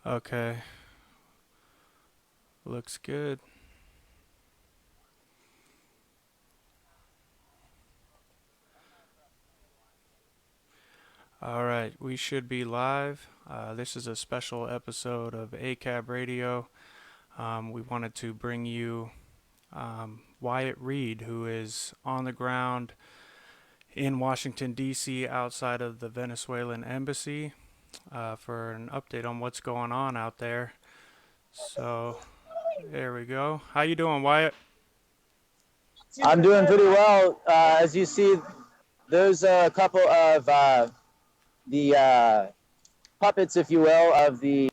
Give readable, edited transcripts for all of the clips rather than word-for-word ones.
Okay. Looks good. All right, we should be live. This is a special episode of ACAB Radio. We wanted to bring you Wyatt Reed, who is on the ground in Washington, D.C., outside of the Venezuelan Embassy, for an update on what's going on out there. So, there we go. How you doing, Wyatt? I'm doing pretty well. As you see, there's a couple of the puppets, if you will, of the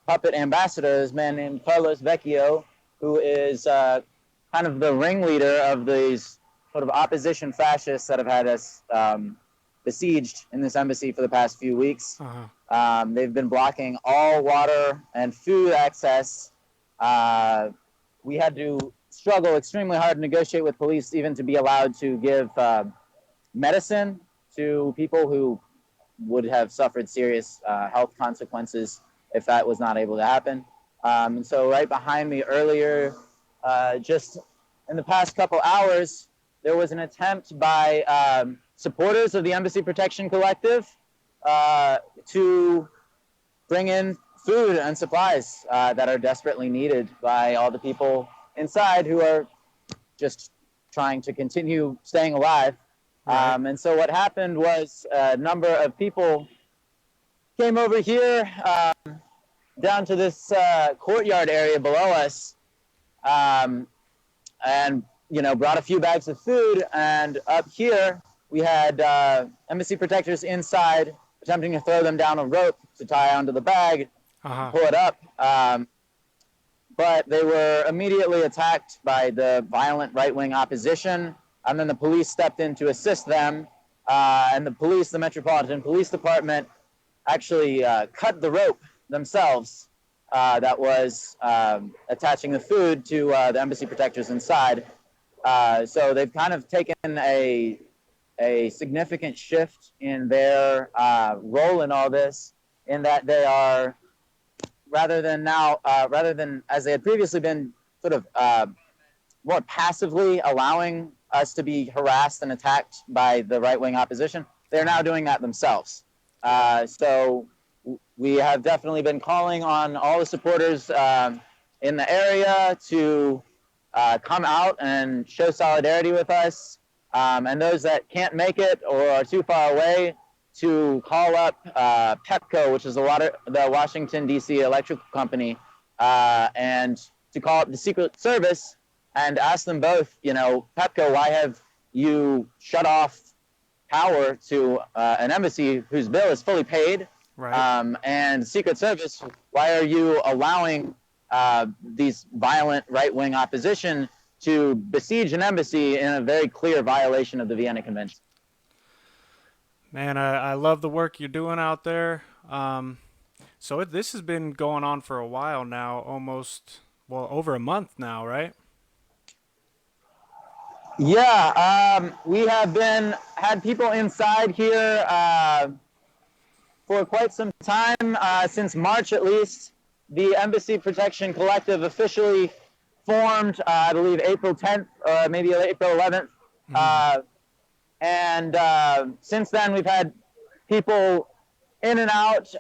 puppet ambassadors, a man named Carlos Vecchio, who is kind of the ringleader of these sort of opposition fascists that have had us besieged in this embassy for the past few weeks. They've been blocking all water and food access. We had to struggle extremely hard to negotiate with police even to be allowed to give medicine to people who would have suffered serious health consequences if that was not able to happen. And so right behind me earlier, just in the past couple hours, there was an attempt by supporters of the Embassy Protection Collective to bring in food and supplies that are desperately needed by all the people inside who are just trying to continue staying alive. Right. And so what happened was a number of people came over here down to this courtyard area below us, and brought a few bags of food. And up here we had embassy protectors inside attempting to throw them down a rope to tie onto the bag, pull it up. But they were immediately attacked by the violent right-wing opposition, and then the police stepped in to assist them. And the Metropolitan Police Department, actually cut the rope themselves that was attaching the food to the embassy protectors inside. So they've kind of taken a significant shift in their role in all this, in that they are, rather than as they had previously been sort of more passively allowing us to be harassed and attacked by the right-wing opposition, they're now doing that themselves. So we have definitely been calling on all the supporters in the area to come out and show solidarity with us, and those that can't make it or are too far away to call up PEPCO, which is the Washington, D.C. electrical company, and to call up the Secret Service and ask them both, PEPCO, why have you shut off power to an embassy whose bill is fully paid? Right. And Secret Service, why are you allowing these violent right-wing opposition to besiege an embassy in a very clear violation of the Vienna Conventions? Man, I love the work you're doing out there. So this has been going on for a while now, over a month now, right? Yeah, we have had people inside here for quite some time, since March at least. The Embassy Protection Collective officially formed, I believe, April 10th or maybe April 11th. And since then, we've had people in and out,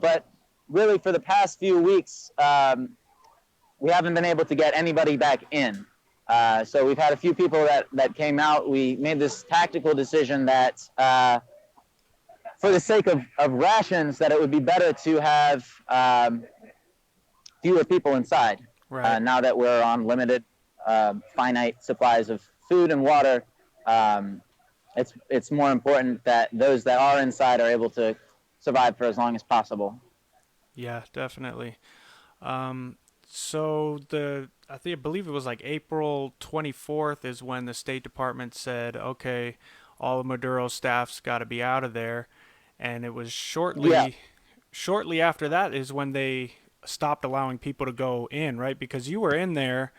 but really for the past few weeks, we haven't been able to get anybody back in. So we've had a few people that came out. We made this tactical decision that for the sake of rations, that it would be better to have fewer people inside. Right. Now that we're on limited, finite supplies of food and water, it's more important that those that are inside are able to survive for as long as possible. Yeah, definitely. So I believe it was like April 24th is when the State Department said, okay, all of Maduro's staff's got to be out of there, and it was shortly after that is when they stopped allowing people to go in, right? Because you were in there,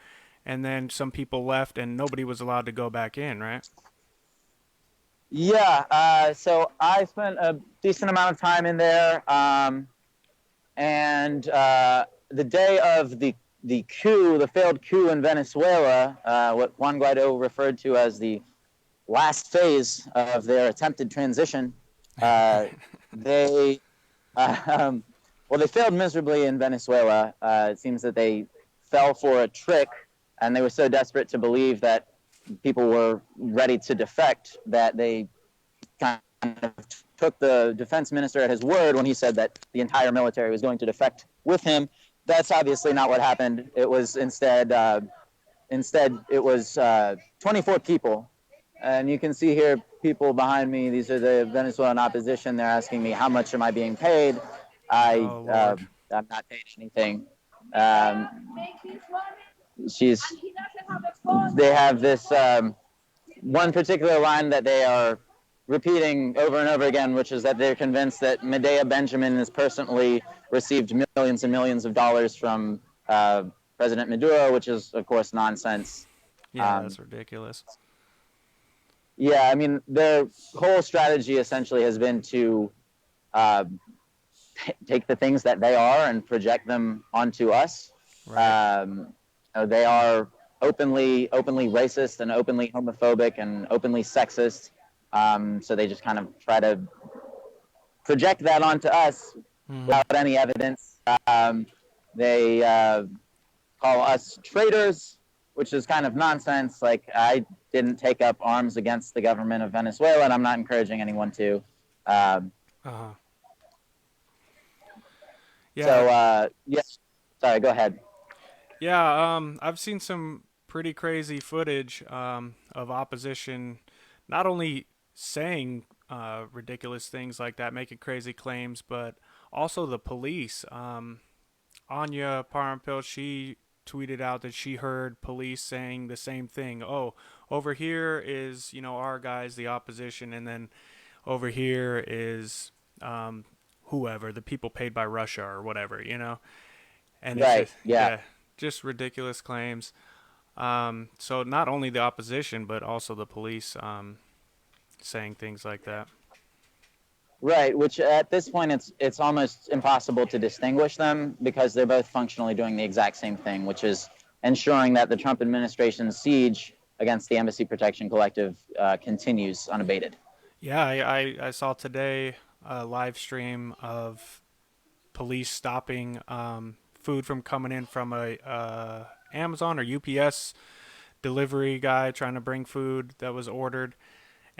and then some people left, and nobody was allowed to go back in, right? Yeah. So I spent a decent amount of time in there. And the day of the coup, the failed coup in Venezuela, what Juan Guaido referred to as the last phase of their attempted transition, they well, they failed miserably in Venezuela. It seems that they fell for a trick, and they were so desperate to believe that people were ready to defect that they kind of took the defense minister at his word when he said that the entire military was going to defect with him. That's obviously not what happened. It was instead it was 24 people. And you can see here people behind me. These are the Venezuelan opposition. They're asking me, how much am I being paid? I'm not paid anything. They have this one particular line that they are repeating over and over again, which is that they're convinced that Medea Benjamin has personally received millions and millions of dollars from President Maduro, which is, of course, nonsense. Yeah, that's ridiculous. Yeah, I mean, their whole strategy essentially has been to take the things that they are and project them onto us. Right. They are openly racist and openly homophobic and openly sexist. So they just kind of try to project that onto us without any evidence. They call us traitors, which is kind of nonsense. Like, I didn't take up arms against the government of Venezuela, and I'm not encouraging anyone to. Yeah. So, yes. Sorry, go ahead. Yeah, I've seen some pretty crazy footage of opposition not only saying ridiculous things like that, making crazy claims, but also the police. Anya Parampil, she tweeted out that she heard police saying the same thing. Oh, over here is, our guys, the opposition, and then over here is whoever, the people paid by Russia or whatever, And right, it's just ridiculous claims. So not only the opposition, but also the police saying things like that. Right, which at this point it's almost impossible to distinguish them because they're both functionally doing the exact same thing, which is ensuring that the Trump administration's siege against the Embassy Protection Collective continues unabated. Yeah, I saw today a live stream of police stopping food from coming in from a Amazon or UPS delivery guy trying to bring food that was ordered,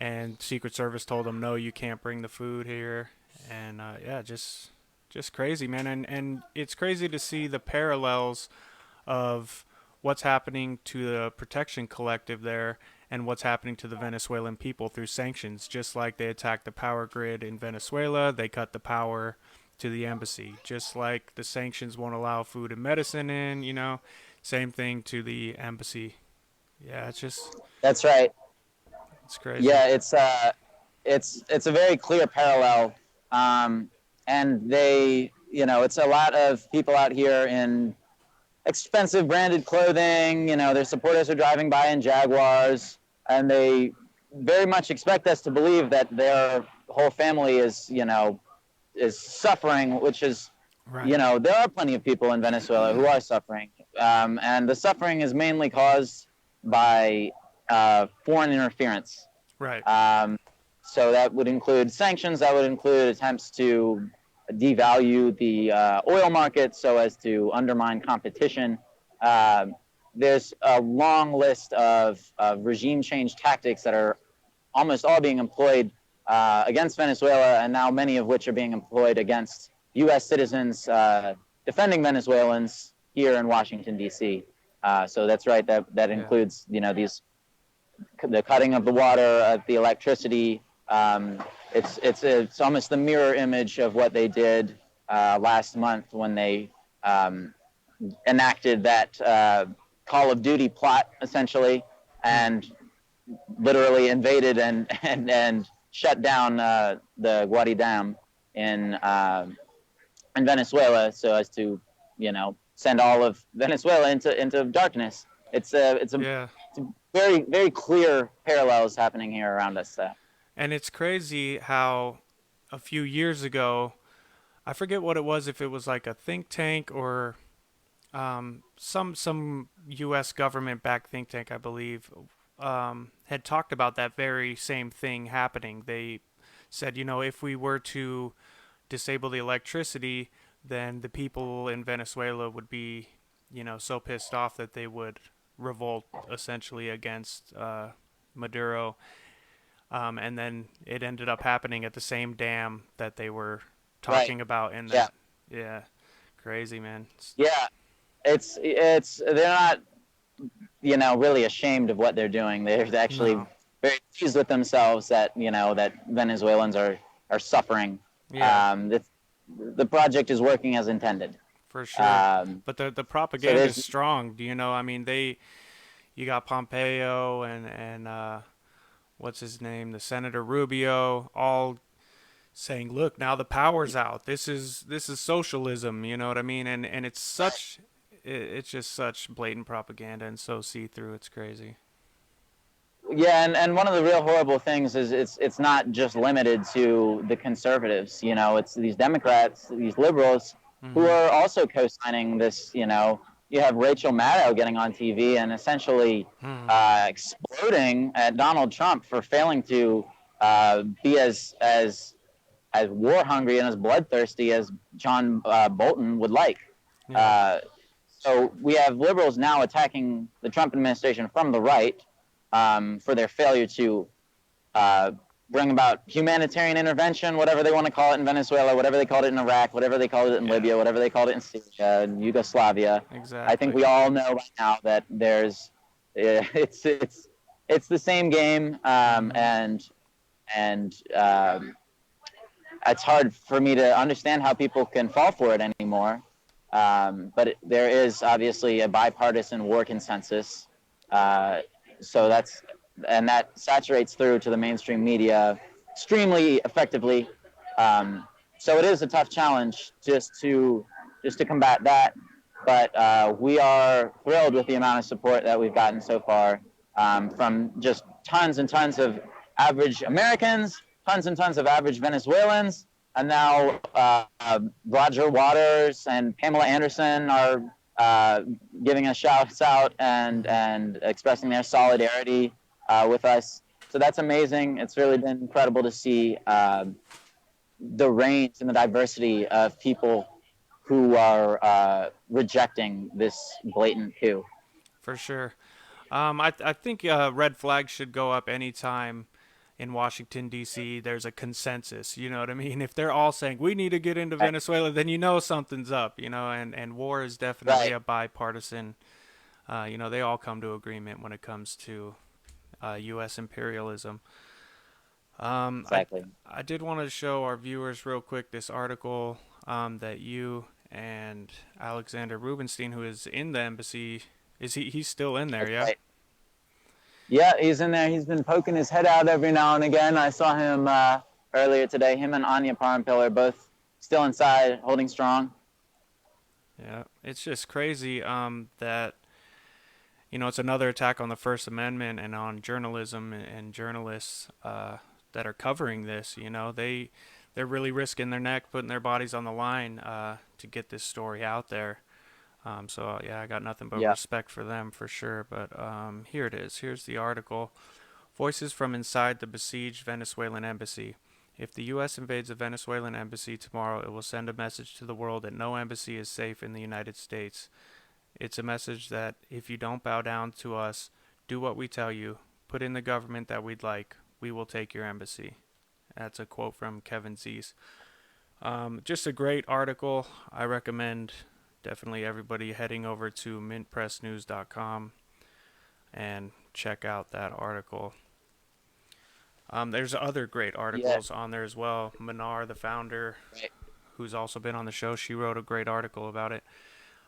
and Secret Service told him, no, you can't bring the food here. And just crazy, man. And it's crazy to see the parallels of what's happening to the Protection Collective there and what's happening to the Venezuelan people through sanctions. Just like they attacked the power grid in Venezuela, they cut the power to the embassy. Just like the sanctions won't allow food and medicine in, same thing to the embassy. Yeah, it's just... That's right. It's crazy. Yeah, it's a very clear parallel. And they, it's a lot of people out here in expensive branded clothing. Their supporters are driving by in Jaguars, and they very much expect us to believe that their whole family is suffering, which is, right. There are plenty of people in Venezuela who are suffering. And the suffering is mainly caused by foreign interference. Right. So that would include sanctions. That would include attempts to devalue the oil market so as to undermine competition. There's a long list of regime change tactics that are almost all being employed against Venezuela, and now many of which are being employed against U.S. citizens defending Venezuelans here in Washington, D.C. So that's right. That includes, the cutting of the water, the electricity. It's almost the mirror image of what they did last month when they enacted that Call of Duty plot, essentially, and literally invaded and shut down the Guadi Dam in Venezuela so as to, send all of Venezuela into darkness. It's very, very clear parallels happening here around us. And it's crazy how a few years ago, I forget what it was, if it was like a think tank or some U.S. government-backed think tank, I believe, had talked about that very same thing happening. They said, if we were to disable the electricity, then the people in Venezuela would be, so pissed off that they would revolt essentially against Maduro. And then it ended up happening at the same dam that they were Right. talking about in Yeah. that. Yeah, crazy, man. Yeah. It's they're not really ashamed of what they're doing. They're actually No. very pleased with themselves that that Venezuelans are suffering. Yeah, The project is working as intended. for sure. Um, But the so propaganda is there's strong. Do you know? I mean, you got Pompeo and what's his name, the Senator Rubio, all saying, "Look, now the power's out. This is socialism." You know what I mean? And it's just such blatant propaganda and so see through. It's crazy. Yeah, and one of the real horrible things is it's not just limited to the conservatives. It's these Democrats, these liberals, who Mhm. are also co-signing this. You have Rachel Maddow getting on TV and essentially Mhm. exploding at Donald Trump for failing to be as war hungry and as bloodthirsty as John Bolton would like. Yeah. Uh, so we have liberals now attacking the Trump administration from the right for their failure to uh, bring about humanitarian intervention, whatever they want to call it in Venezuela, whatever they called it in Iraq, whatever they called it in Yeah. Libya, whatever they called it in Syria, and Yugoslavia. I think Exactly. we all know by now that it's the same game, Mhm. and it's hard for me to understand how people can fall for it anymore. But there is obviously a bipartisan war consensus. Uh, so that saturates through to the mainstream media extremely effectively. Um, so it is a tough challenge just to combat that. But we are thrilled with the amount of support that we've gotten so far from just tons and tons of average Americans, tons and tons of average Venezuelans, and now Roger Waters and Pamela Anderson are giving us shouts out Mhm. and expressing their solidarity with us. So that's amazing. It's really been incredible to see the range and the diversity of people who are rejecting this blatant coup. For sure. I think red flags should go up anytime in Washington D.C. there's a consensus. You know what I mean? If they're all saying we need to get into Right. Venezuela, then something's up. And war is definitely Right. a bipartisan. They all come to agreement when it comes to U.S. imperialism. Um, I Exactly. I did want to show our viewers real quick this article that you and Alexander Rubinstein, who is in the embassy, he's still in there, That's yeah? right. Yeah, he's in there. He's been poking his head out every now and again. I saw him earlier today. Him and Anya Parampil are both still inside, holding strong. Yeah, it's just crazy that it's another attack on the First Amendment and on journalism and journalists that are covering this. They're really risking their neck, putting their bodies on the line to get this story out there. So yeah, I got nothing but Yeah. respect for them for sure. But here it is. Here's the article. Voices from inside the besieged Venezuelan embassy. If the U.S. invades the Venezuelan embassy tomorrow, it will send a message to the world that no embassy is safe in the United States. It's a message that if you don't bow down to us, do what we tell you, put in the government that we'd like, we will take your embassy. That's a quote from Kevin Zeese. Just a great article. I recommend definitely everybody heading over to mintpressnews.com and check out that article. There's other great Yeah. articles on there as well. Manar, the founder, Right. who's also been on the show, she wrote a great article about it.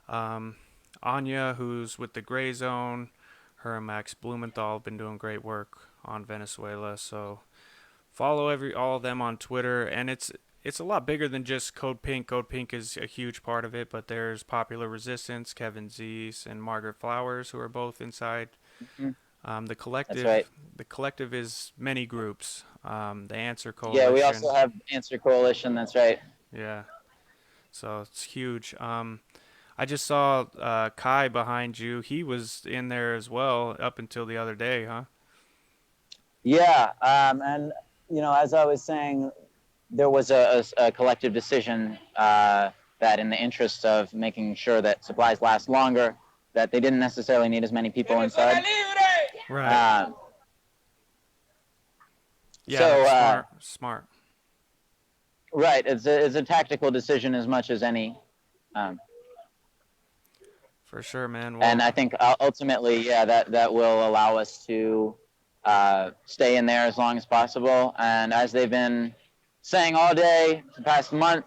Um, Anya, who's with the Gray Zone, her and Max Blumenthal have been doing great work on Venezuela. So follow all of them on Twitter, and it's a lot bigger than just Code Pink. Code Pink is a huge part of it, but there's Popular Resistance, Kevin Zeese, and Margaret Flowers, who are both inside. Mhm. The That's right. collective is many groups. The Answer Yeah, we also Coalition, have Answer Coalition. That's right. yeah. So it's huge. I just saw Kai behind you. He was in there as well up until the other day, huh? Yeah, and as I was saying, there was a collective decision that, in the interest of making sure that supplies last longer, that they didn't necessarily need as many people inside. Right. Yeah, So that's smart. Smart. right, it's a tactical decision as much as any. For sure, man. Well, And I think ultimately, yeah, that will allow us to stay in there as long as possible. And as they've been saying all day, the past month,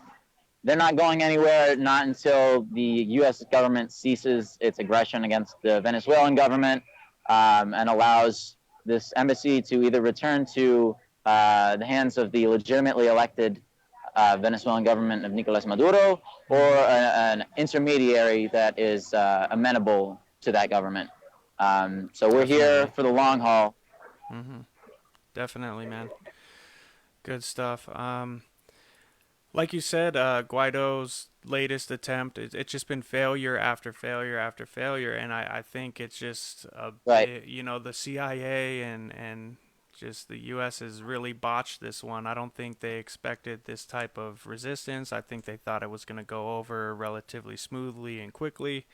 they're not going anywhere, not until the U.S. government ceases its aggression against the Venezuelan government and allows this embassy to either return to the hands of the legitimately elected Venezuelan government of Nicolas Maduro, or an intermediary that is amenable to that government. So we're here for the long haul. Mm-hmm. Definitely, man. Good stuff. Like you said, Guaido's latest attempt, it's just been failure after failure after failure, and I think it's just Right. the CIA and just the U.S. has really botched this one. I don't think they expected this type of resistance. I think they thought it was going to go over relatively smoothly and quickly,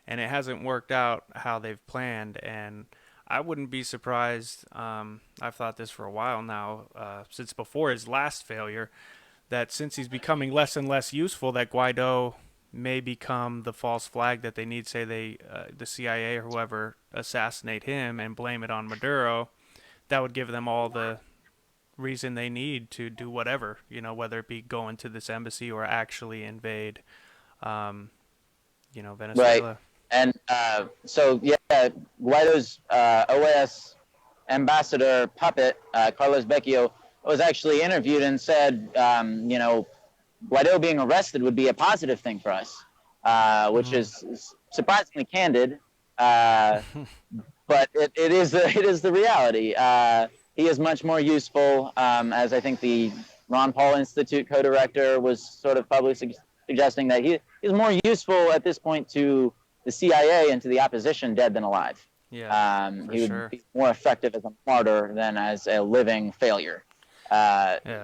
and it hasn't worked out how they've planned. And I wouldn't be surprised. I've thought this for a while now, since before his last failure, that since he's becoming less and less useful, that Guaido may become the false flag that they need. Say the CIA or whoever assassinate him and blame it on Maduro. That would give them all the reason they need to do whatever, whether it be go into this embassy or actually invade, Venezuela. Right. And so, yeah, Guaido's OAS ambassador puppet, Carlos Becchio, was actually interviewed and said, Guaido being arrested would be a positive thing for us, which is surprisingly candid. But it is the reality. He is much more useful, as I think the Ron Paul Institute co-director was sort of publicly suggesting, that he is more useful at this point to the CIA and to the opposition dead than alive. Yeah, he would be more effective as a martyr than as a living failure.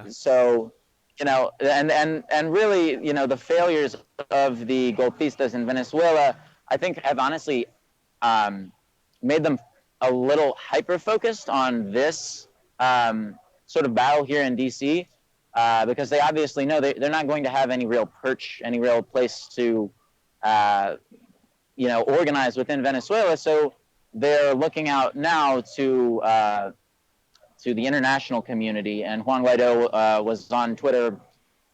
So, and really, the failures of the golpistas in Venezuela, I think, have honestly made them a little hyper-focused on this sort of battle here in D.C., because they obviously know they're not going to have any real perch, any real place to, organize within Venezuela. So they're looking out now to the international community. And Juan Guaido was on Twitter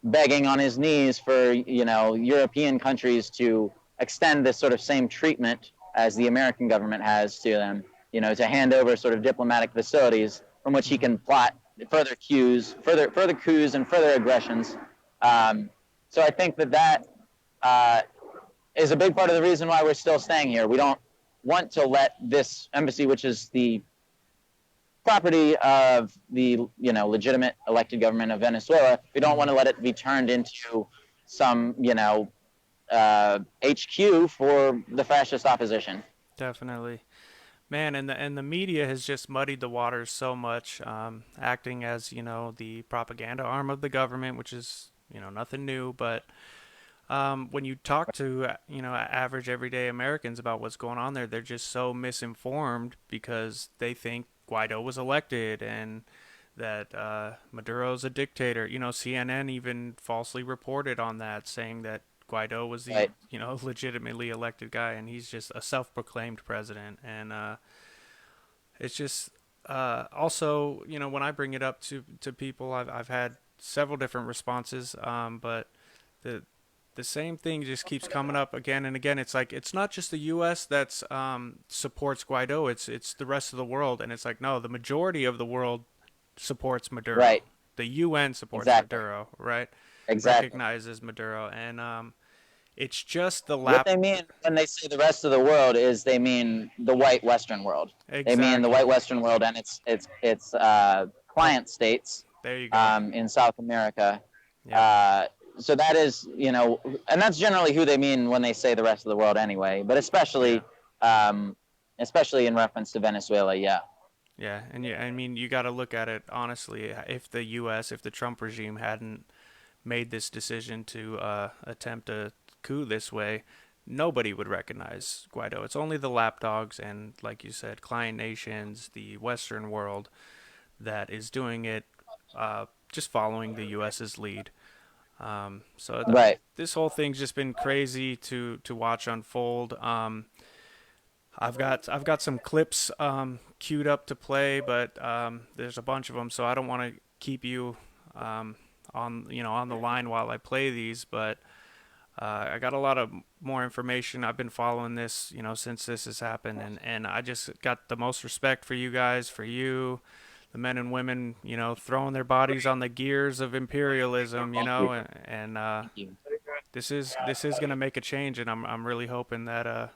begging on his knees for, European countries to extend this sort of same treatment as the American government has to them, to hand over sort of diplomatic facilities from which he can plot further coups and further aggressions. So I think that is a big part of the reason why we're still staying here. We don't want to let this embassy, which is the property of the legitimate elected government of Venezuela, we don't want to let it be turned into some HQ for the fascist opposition. Definitely. Man, and the media has just muddied the waters so much, acting as, the propaganda arm of the government, which is, nothing new. But when you talk to, average everyday Americans about what's going on there, they're just so misinformed because they think Guaido was elected and that Maduro's a dictator. CNN even falsely reported on that, saying that Guaido was the, legitimately elected guy, and he's just a self-proclaimed president. And it's just also, when I bring it up to people, I've had several different responses, but the same thing just keeps coming up again and again. It's like, it's not just the U.S. that's supports Guaido, it's the rest of the world. And it's like, no, the majority of the world supports Maduro. Right. The UN supports Maduro, right? Exactly. Recognizes Maduro. And it's just the what they mean when they say the rest of the world is they mean the white Western world. Exactly. They mean the white Western world and its client states. There you go. In South America. Yep. so that is, and that's generally who they mean when they say the rest of the world anyway, but especially in reference to Venezuela, yeah. Yeah, and I mean, you got to look at it honestly. If the Trump regime hadn't made this decision to attempt a coup this way, nobody would recognize Guaido. It's only the lapdogs and, like you said, client nations, the Western world, that is doing it, just following the U.S.'s lead. Right. This whole thing's just been crazy to watch unfold. I've got some clips queued up to play, but there's a bunch of them, so I don't want to keep you on the line while I play these. But I got a lot of more information. I've been following this, since this has happened, and I just got the most respect for you guys, for you, the men and women, throwing their bodies on the gears of imperialism, and this is gonna make a change, and I'm really hoping that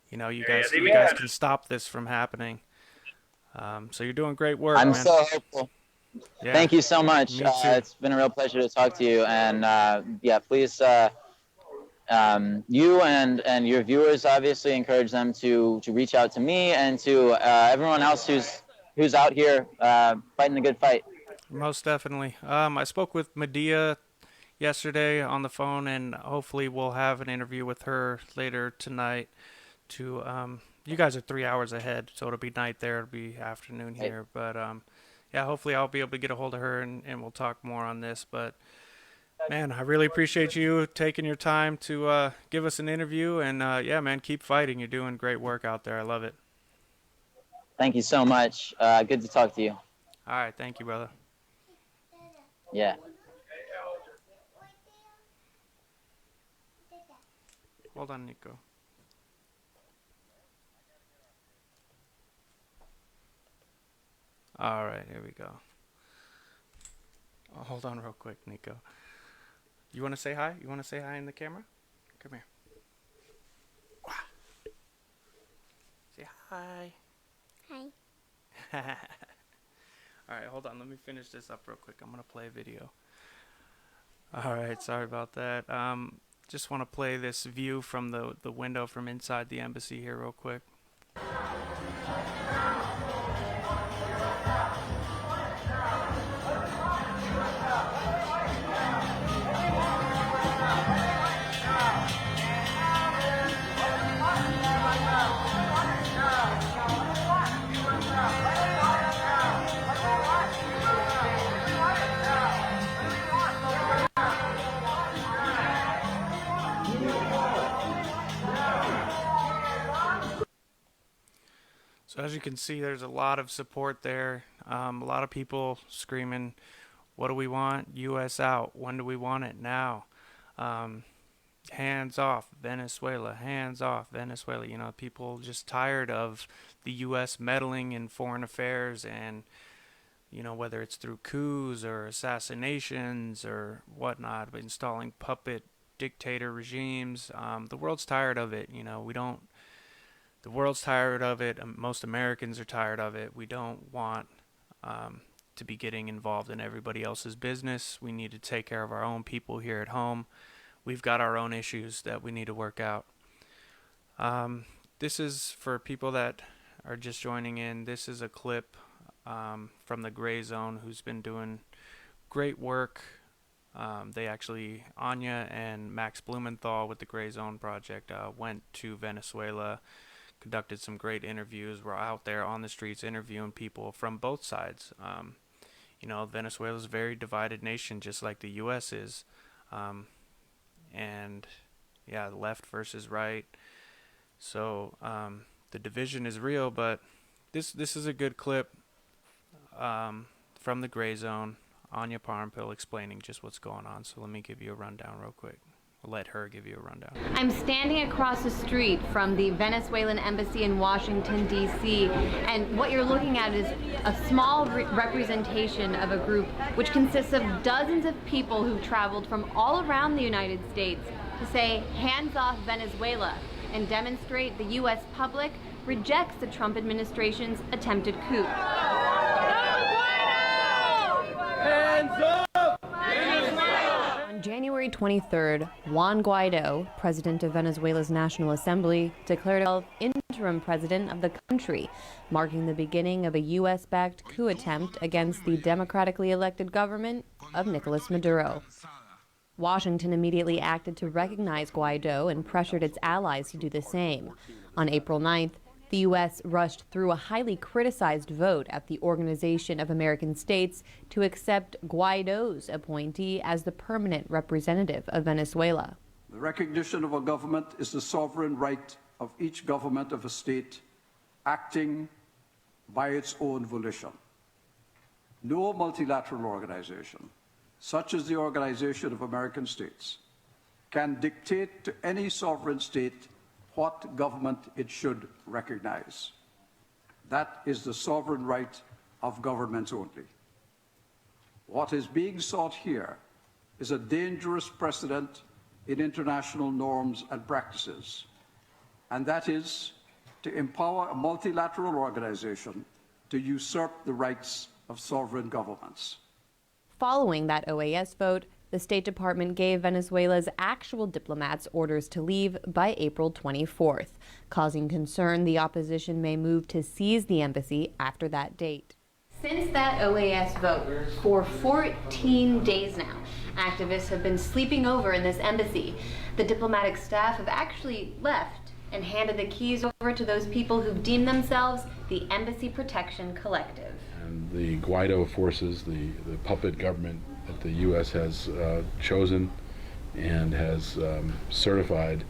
you guys can stop this from happening. So you're doing great work, I'm man. so hopeful. Yeah. Thank you so much. Me too. It's been a real pleasure to talk to you, and please, you and your viewers, obviously encourage them to reach out to me and to everyone else who's out here fighting the good fight. Most definitely. I spoke with Medea yesterday on the phone, and hopefully we'll have an interview with her later tonight. You guys are 3 hours ahead, so it'll be night there, it'll be afternoon here. But hopefully I'll be able to get a hold of her, and we'll talk more on this. But man, I really appreciate you taking your time to give us an interview, and man, keep fighting. You're doing great work out there. I love it. Thank you so much. Good to talk to you. All right, thank you, brother. Yeah. Hold on, Nico. All right, here we go. Oh, hold on real quick, Nico. You want to say hi? You want to say hi in the camera? Come here. Say hi. Hi. All right, hold on. Let me finish this up real quick. I'm going to play a video. All right, sorry about that. Just want to play this view from the window from inside the embassy here real quick. So as you can see, there's a lot of support there. A lot of people screaming, "What do we want? U.S. out. When do we want it? Now. Hands off Venezuela. Hands off Venezuela." People just tired of the U.S. meddling in foreign affairs, and whether it's through coups or assassinations or whatnot, but installing puppet dictator regimes. The world's tired of it. The world's tired of it. Most Americans are tired of it. We don't want to be getting involved in everybody else's business. We need to take care of our own people here at home. We've got our own issues that we need to work out. This is for people that are just joining in. This is a clip from the Gray Zone, who's been doing great work. They actually, Anya and Max Blumenthal with the Gray Zone Project went to Venezuela, conducted some great interviews. We're out there on the streets interviewing people from both sides. Venezuela's a very divided nation, just like the U.S. is. The left versus right. So the division is real, but this is a good clip from the Gray Zone. Anya Parmpil explaining just what's going on. So let me give you a rundown real quick. I'll let her give you a rundown. I'm standing across the street from the Venezuelan Embassy in Washington, D.C., and what you're looking at is a small representation of a group which consists of dozens of people who've traveled from all around the United States to say, "Hands off Venezuela," and demonstrate the U.S. public rejects the Trump administration's attempted coup. Hands up! Venezuela! January 23rd, Juan Guaido, president of Venezuela's National Assembly, declared himself interim president of the country, marking the beginning of a U.S.-backed coup attempt against the democratically elected government of Nicolas Maduro. Washington immediately acted to recognize Guaido and pressured its allies to do the same. On April 9th, the U.S. rushed through a highly criticized vote at the Organization of American States to accept Guaido's appointee as the permanent representative of Venezuela. The recognition of a government is the sovereign right of each government of a state acting by its own volition. No multilateral organization, such as the Organization of American States, can dictate to any sovereign state what government it should recognize. That is the sovereign right of governments only. What is being sought here is a dangerous precedent in international norms and practices, and that is to empower a multilateral organization to usurp the rights of sovereign governments. Following that OAS vote, the State Department gave Venezuela's actual diplomats orders to leave by April 24th, causing concern the opposition may move to seize the embassy after that date. Since that OAS vote, for 14 days now, activists have been sleeping over in this embassy. The diplomatic staff have actually left and handed the keys over to those people who've deemed themselves the Embassy Protection Collective. And the Guaido forces, the puppet government that the U.S. has chosen and has certified,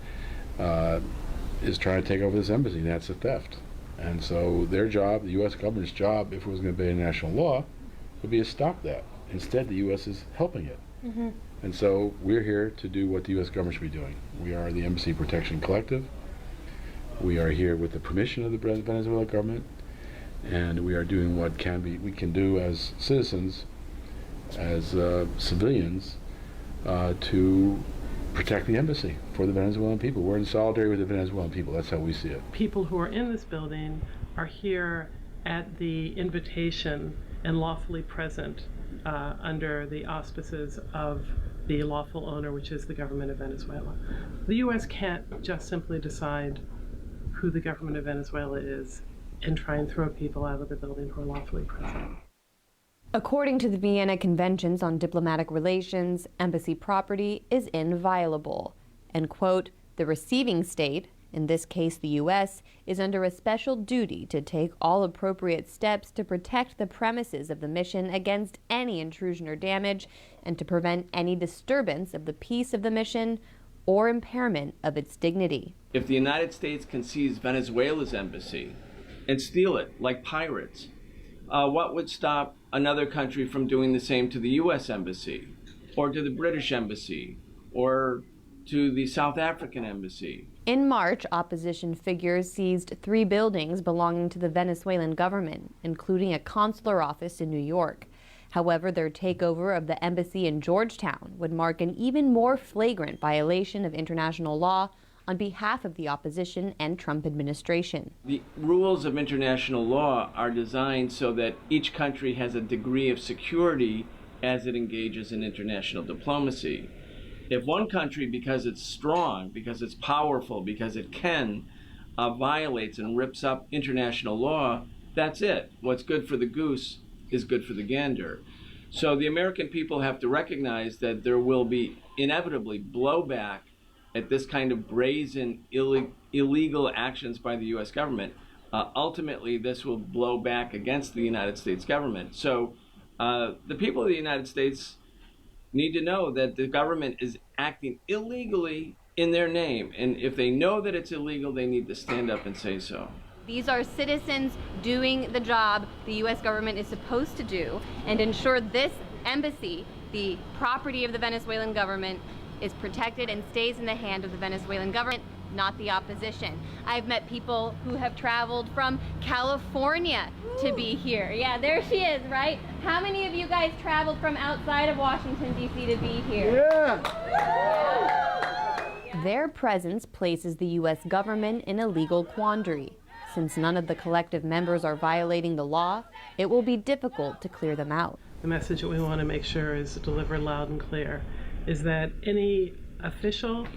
is trying to take over this embassy. That's a theft. And so their job, the U.S. government's job, if it was going to be international law, would be to stop that. Instead, the U.S. is helping it. Mm-hmm. And so we're here to do what the U.S. government should be doing. We are the Embassy Protection Collective. We are here with the permission of the Venezuela government, and we are doing what we can do as citizens, as civilians, to protect the embassy for the Venezuelan people. We're in solidarity with the Venezuelan people. That's how we see it. People who are in this building are here at the invitation and lawfully present under the auspices of the lawful owner, which is the government of Venezuela. The U.S. can't just simply decide who the government of Venezuela is and try and throw people out of the building who are lawfully present. According to the Vienna Conventions on Diplomatic Relations, embassy property is inviolable, and, quote, the receiving state, in this case the U.S., is under a special duty to take all appropriate steps to protect the premises of the mission against any intrusion or damage, and to prevent any disturbance of the peace of the mission or impairment of its dignity. If the United States can seize Venezuela's embassy and steal it like pirates, what would stop another country from doing the same to the U.S. Embassy, or to the British Embassy, or to the South African Embassy? In March, opposition figures seized 3 buildings belonging to the Venezuelan government, including a consular office in New York. However, their takeover of the embassy in Georgetown would mark an even more flagrant violation of international law on behalf of the opposition and Trump administration. The rules of international law are designed so that each country has a degree of security as it engages in international diplomacy. If one country, because it's strong, because it's powerful, because it can, violates and rips up international law, that's it. What's good for the goose is good for the gander. So the American people have to recognize that there will be inevitably blowback at this kind of brazen, illegal actions by the U.S. government. Ultimately, this will blow back against the United States government. So the people of the United States need to know that the government is acting illegally in their name. And if they know that it's illegal, they need to stand up and say so. These are citizens doing the job the U.S. government is supposed to do and ensure this embassy, the property of the Venezuelan government, is protected and stays in the hand of the Venezuelan government, not the opposition. I've met people who have traveled from California to be here. Yeah, there she is, right? How many of you guys traveled from outside of Washington, D.C. to be here? Yeah! Their presence places the U.S. government in a legal quandary. Since none of the collective members are violating the law, it will be difficult to clear them out. The message that we want to make sure is delivered loud and clear is that any official,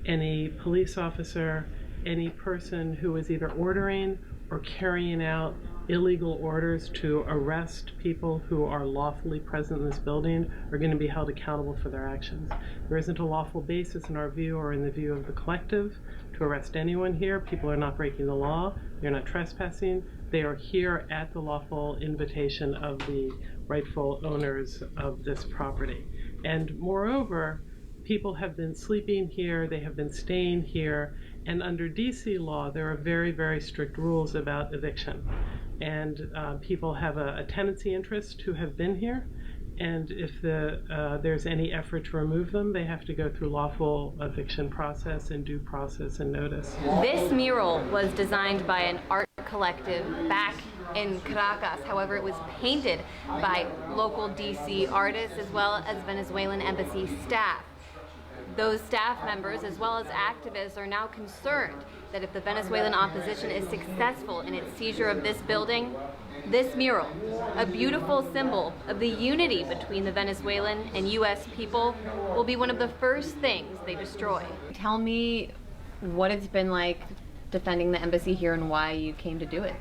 any police officer, any person who is either ordering or carrying out illegal orders to arrest people who are lawfully present in this building are going to be held accountable for their actions. There isn't a lawful basis in our view or in the view of the collective to arrest anyone here. People are not breaking the law. They're not trespassing. They are here at the lawful invitation of the rightful owners of this property. And moreover, people have been sleeping here, they have been staying here, and under DC law, there are very, very strict rules about eviction. And people have a tenancy interest to have been here, and if there's any effort to remove them, they have to go through lawful eviction process and due process and notice. This mural was designed by an art collective back in Caracas. However, it was painted by local DC artists as well as Venezuelan Embassy staff. Those staff members, as well as activists, are now concerned that if the Venezuelan opposition is successful in its seizure of this building, this mural, a beautiful symbol of the unity between the Venezuelan and U.S. people, will be one of the first things they destroy. Tell me what it's been like defending the embassy here and why you came to do it.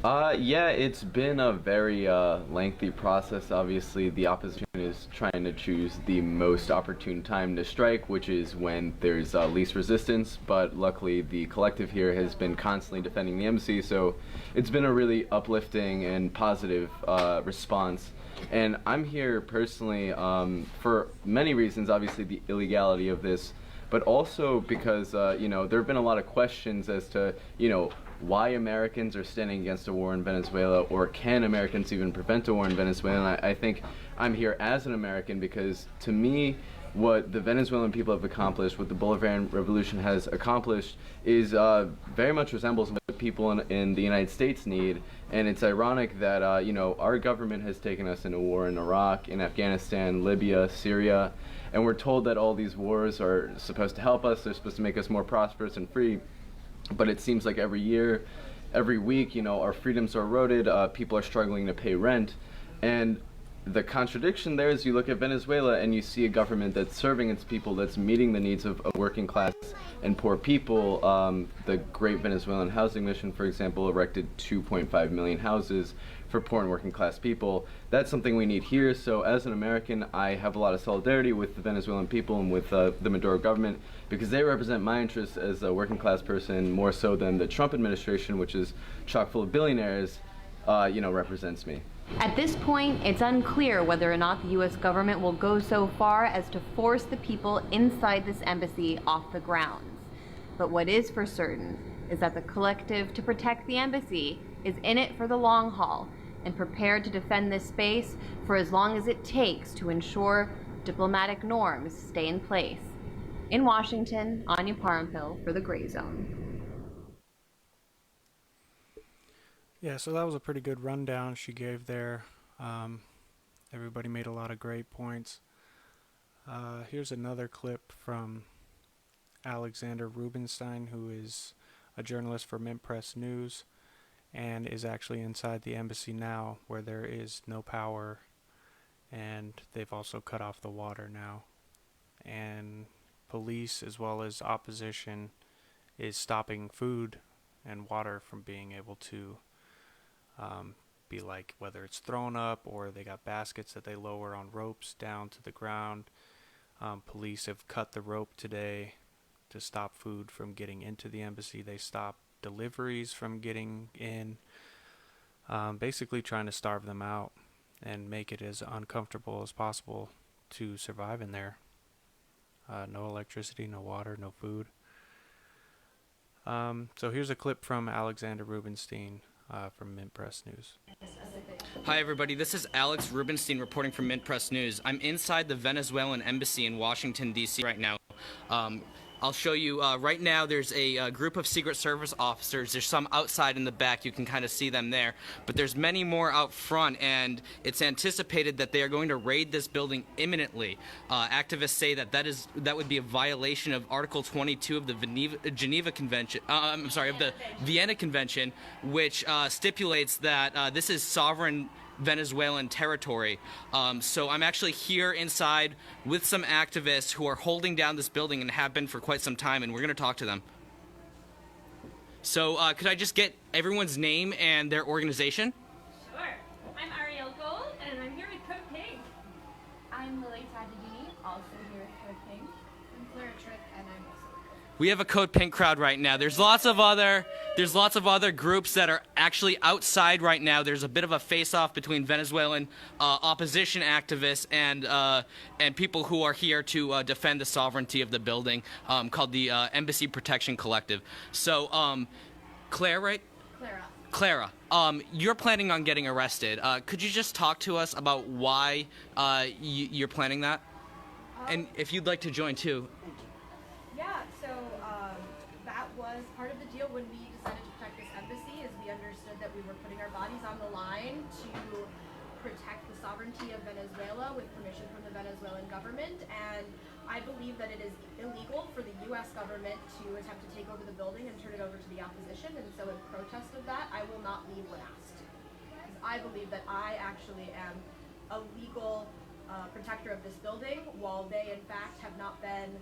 Yeah, it's been a very lengthy process. Obviously, the opposition is trying to choose the most opportune time to strike, which is when there's least resistance, but luckily the collective here has been constantly defending the embassy, so it's been a really uplifting and positive response. And I'm here personally for many reasons, obviously the illegality of this, but also because, you know, there have been a lot of questions as to, you know, why Americans are standing against a war in Venezuela, or can Americans even prevent a war in Venezuela. And I think I'm here as an American because, to me, what the Venezuelan people have accomplished, what the Bolivarian Revolution has accomplished, is very much resembles what people in the United States need. And it's ironic that, you know, our government has taken us into war in Iraq, in Afghanistan, Libya, Syria, and we're told that all these wars are supposed to help us, they're supposed to make us more prosperous and free. But it seems like every year, every week, you know, our freedoms are eroded, people are struggling to pay rent. And the contradiction there is you look at Venezuela and you see a government that's serving its people, that's meeting the needs of working class and poor people. The Great Venezuelan Housing Mission, for example, erected 2.5 million houses for poor and working class people. That's something we need here. So as an American, I have a lot of solidarity with the Venezuelan people and with the Maduro government, because they represent my interests as a working class person more so than the Trump administration, which is chock full of billionaires, you know, represents me. At this point, it's unclear whether or not the U.S. government will go so far as to force the people inside this embassy off the grounds. But what is for certain is that the collective to protect the embassy is in it for the long haul and prepared to defend this space for as long as it takes to ensure diplomatic norms stay in place. In Washington, Anya Parampil for The Gray Zone. Yeah, so that was a pretty good rundown she gave there. Everybody made a lot of great points. Here's another clip from Alexander Rubinstein, who is a journalist for Mint Press News and is actually inside the embassy now, where there is no power, and they've also cut off the water now. And police as well as opposition is stopping food and water from being able to be, like, whether it's thrown up or they got baskets that they lower on ropes down to the ground. Police have cut the rope today to stop food from getting into the embassy. They stopped deliveries from getting in, basically trying to starve them out and make it as uncomfortable as possible to survive in there. No electricity, no water, no food. So here's a clip from Alexander Rubinstein from Mint Press News. Hi everybody, this is Alex Rubinstein reporting from Mint Press News. I'm inside the Venezuelan Embassy in Washington, D.C. right now. I'll show you, right now there's a group of Secret Service officers. There's some outside in the back, you can kind of see them there. But there's many more out front, and it's anticipated that they are going to raid this building imminently. Activists say that would be a violation of Article 22 of the Geneva Convention, of the Vienna Convention, which stipulates that this is sovereign Venezuelan territory. So I'm actually here inside with some activists who are holding down this building and have been for quite some time, and we're going to talk to them. So could I just get everyone's name and their organization? Sure. I'm Ariel Gold, and I'm here with Code Pink. I'm Lily Tajadini, also here with Code Pink. I'm Clara Trick, and I'm also with Code Pink. We have a Code Pink crowd right now. There's lots of other groups that are actually outside right now. There's a bit of a face-off between Venezuelan opposition activists and people who are here to defend the sovereignty of the building, called the Embassy Protection Collective. So, Claire, right? Clara, you're planning on getting arrested. Could you just talk to us about why you're planning that? And if you'd like to join too. Yeah, so that was part of the deal when we decided to protect this embassy, is we understood that we were putting our bodies on the line to protect the sovereignty of Venezuela with permission from the Venezuelan government, and I believe that it is illegal for the U.S. government to attempt to take over the building and turn it over to the opposition, and so in protest of that, I will not leave when asked. Because I believe that I actually am a legal protector of this building, while they in fact have not been,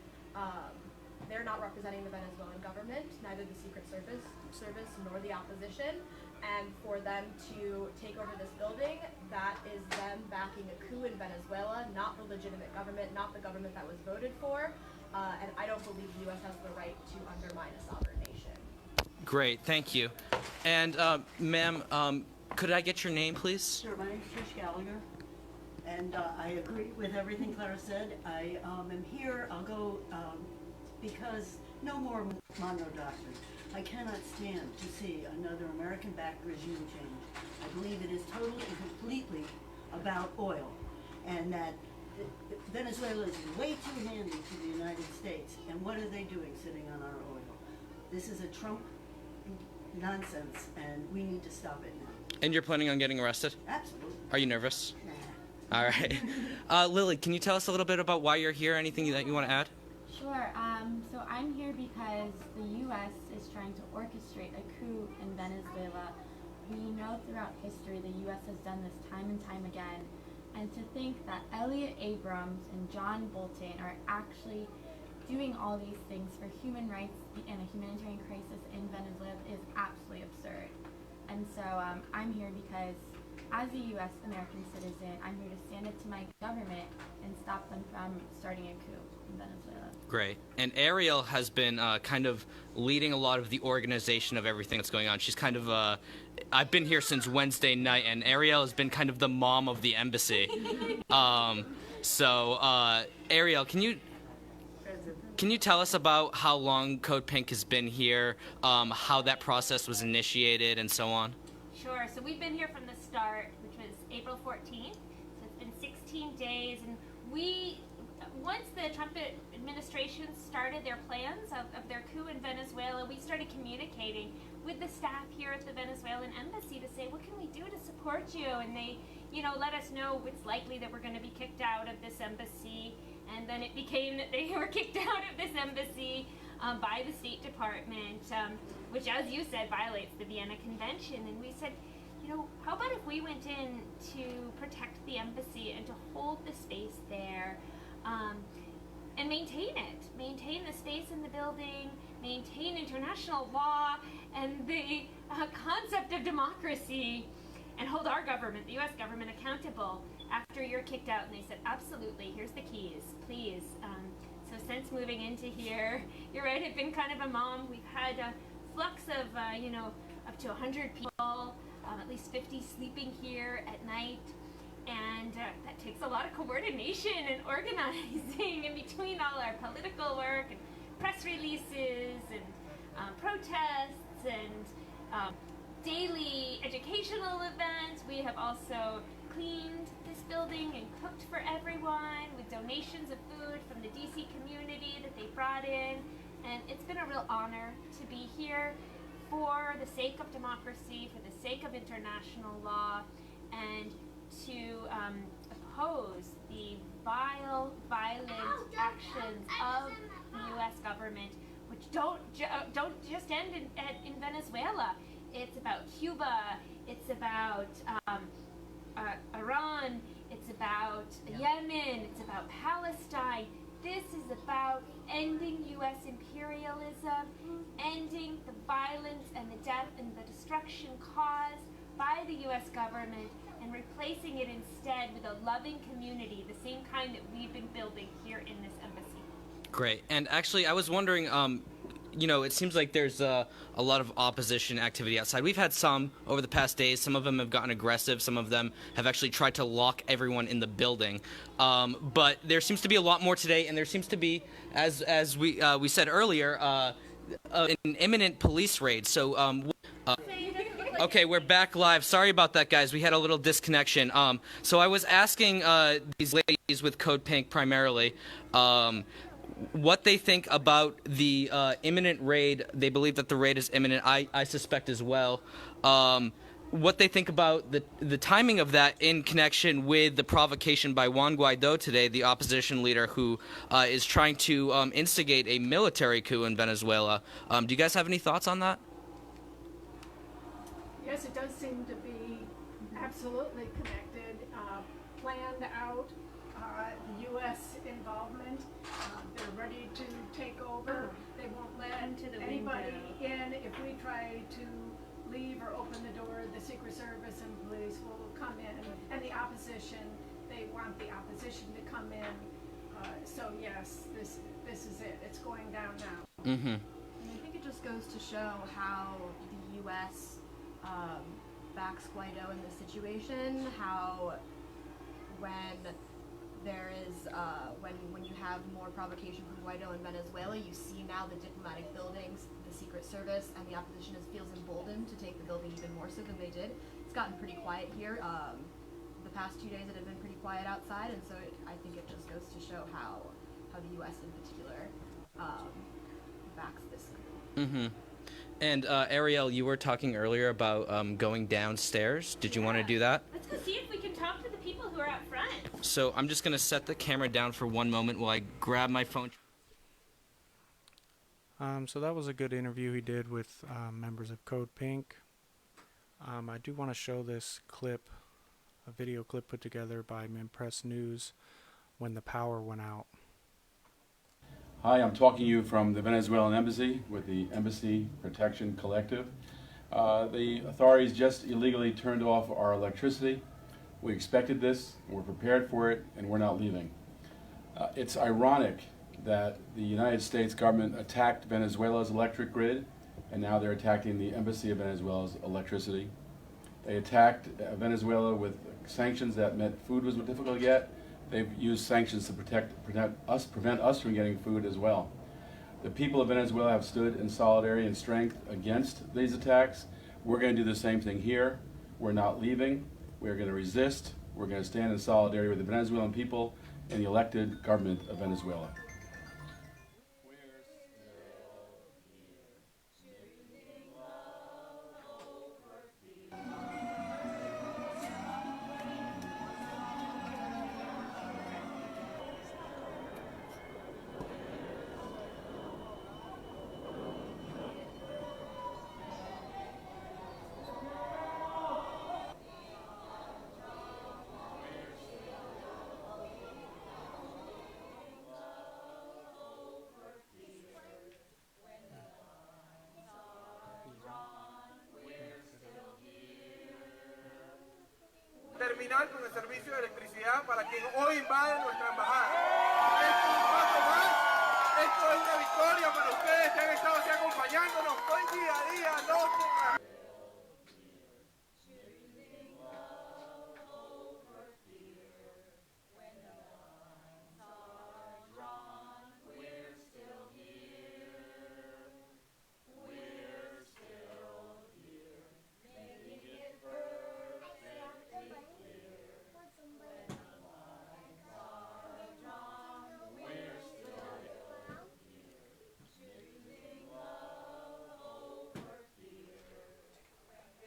they're not representing the Venezuelan government, neither the Secret Service nor the opposition, and for them to take over this building, that is them backing a coup in Venezuela, not the legitimate government, not the government that was voted for, and I don't believe the U.S. has the right to undermine a sovereign nation. Great, thank you. And ma'am, could I get your name, please? Sure, my name is Trish Gallagher, and I agree with everything Clara said. I am here, I'll go, because no more Monroe Doctrine. I cannot stand to see another American-backed regime change. I believe it is totally and completely about oil, and that Venezuela is way too handy to the United States. And what are they doing sitting on our oil? This is a Trump nonsense, and we need to stop it now. And you're planning on getting arrested? Absolutely. Are you nervous? Nah. All right. Lily, can you tell us a little bit about why you're here? Anything that you want to add? Sure. So I'm here because the U.S. is trying to orchestrate a coup in Venezuela. We know throughout history the U.S. has done this time and time again. And to think that Elliot Abrams and John Bolton are actually doing all these things for human rights and a humanitarian crisis in Venezuela is absolutely absurd. And so I'm here because as a U.S. American citizen, I'm here to stand up to my government and stop them from starting a coup in Venezuela. Great. And Ariel has been kind of leading a lot of the organization of everything that's going on. She's kind of, I've been here since Wednesday night, and Ariel has been kind of the mom of the embassy. Ariel, can you tell us about how long Code Pink has been here, how that process was initiated, and so on? Sure. So we've been here from the start, which was April 14th. So it's been 16 days, and once the Trump administration started their plans of their coup in Venezuela, we started communicating with the staff here at the Venezuelan Embassy to say, what can we do to support you? And they, let us know it's likely that we're going to be kicked out of this embassy. And then it became that they were kicked out of this embassy by the State Department, which, as you said, violates the Vienna Convention. And we said, how about if we went in to protect the embassy and to hold the space there, and maintain the space in the building, maintain international law and the concept of democracy, and hold our government, the U.S. government, accountable after you're kicked out. And they said, absolutely, here's the keys, please. So since moving into here, you're right, I've been kind of a mom. We've had a flux of, up to 100 people, at least 50 sleeping here at night. And that takes a lot of coordination and organizing in between all our political work and press releases and protests and daily educational events. We have also cleaned this building and cooked for everyone with donations of food from the DC community that they brought in. And it's been a real honor to be here for the sake of democracy, for the sake of international law, and to oppose the vile, violent actions of the U.S. government, which don't just end in Venezuela. It's about Cuba. It's about Iran, it's about Yemen, it's about Palestine. This is about ending U.S. imperialism, ending the violence and the death and the destruction caused by the U.S. government, and replacing it instead with a loving community, the same kind that we've been building here in this embassy. Great. And actually, I was wondering, it seems like there's a lot of opposition activity outside. We've had some over the past days. Some of them have gotten aggressive. Some of them have actually tried to lock everyone in the building. But there seems to be a lot more today, and there seems to be, as we said earlier, an imminent police raid. So, okay, we're back live. Sorry about that, guys. We had a little disconnection. So I was asking these ladies with Code Pink primarily what they think about the imminent raid. They believe that the raid is imminent. I suspect as well. What they think about the timing of that in connection with the provocation by Juan Guaido today, the opposition leader who is trying to instigate a military coup in Venezuela. Do you guys have any thoughts on that? Yes, it does seem to be absolutely connected, planned out, the U.S. involvement. They're ready to take over. They won't let anybody in. If we try to leave or open the door, the Secret Service and police will come in. And the opposition, they want the opposition to come in. So yes, this is it. It's going down now. Mm-hmm. And I think it just goes to show how the U.S. Backs Guaido in this situation, how when there is, when you have more provocation from Guaido in Venezuela, you see now the diplomatic buildings, the Secret Service, and the opposition feels emboldened to take the building even more so than they did. It's gotten pretty quiet here. The past 2 days it had been pretty quiet outside, and so I think it just goes to show how the U.S. in particular backs this. Mm-hmm. And Ariel, you were talking earlier about going downstairs. Did you want to do that? Let's go see if we can talk to the people who are out front. So I'm just going to set the camera down for one moment while I grab my phone. So that was a good interview he did with members of Code Pink. I do want to show this clip, a video clip put together by Press News when the power went out. Hi, I'm talking to you from the Venezuelan Embassy with the Embassy Protection Collective. The authorities just illegally turned off our electricity. We expected this, we're prepared for it, and we're not leaving. It's ironic that the United States government attacked Venezuela's electric grid, and now they're attacking the Embassy of Venezuela's electricity. They attacked Venezuela with sanctions that meant food was difficult to get. They've used sanctions to prevent us from getting food as well. The people of Venezuela have stood in solidarity and strength against these attacks. We're going to do the same thing here. We're not leaving. We're going to resist. We're going to stand in solidarity with the Venezuelan people and the elected government of Venezuela. Terminar con el servicio de electricidad para quien hoy invade nuestra embajada. Esto es un paso más, esto es una victoria para ustedes que han estado aquí acompañándonos hoy día a día, noche tras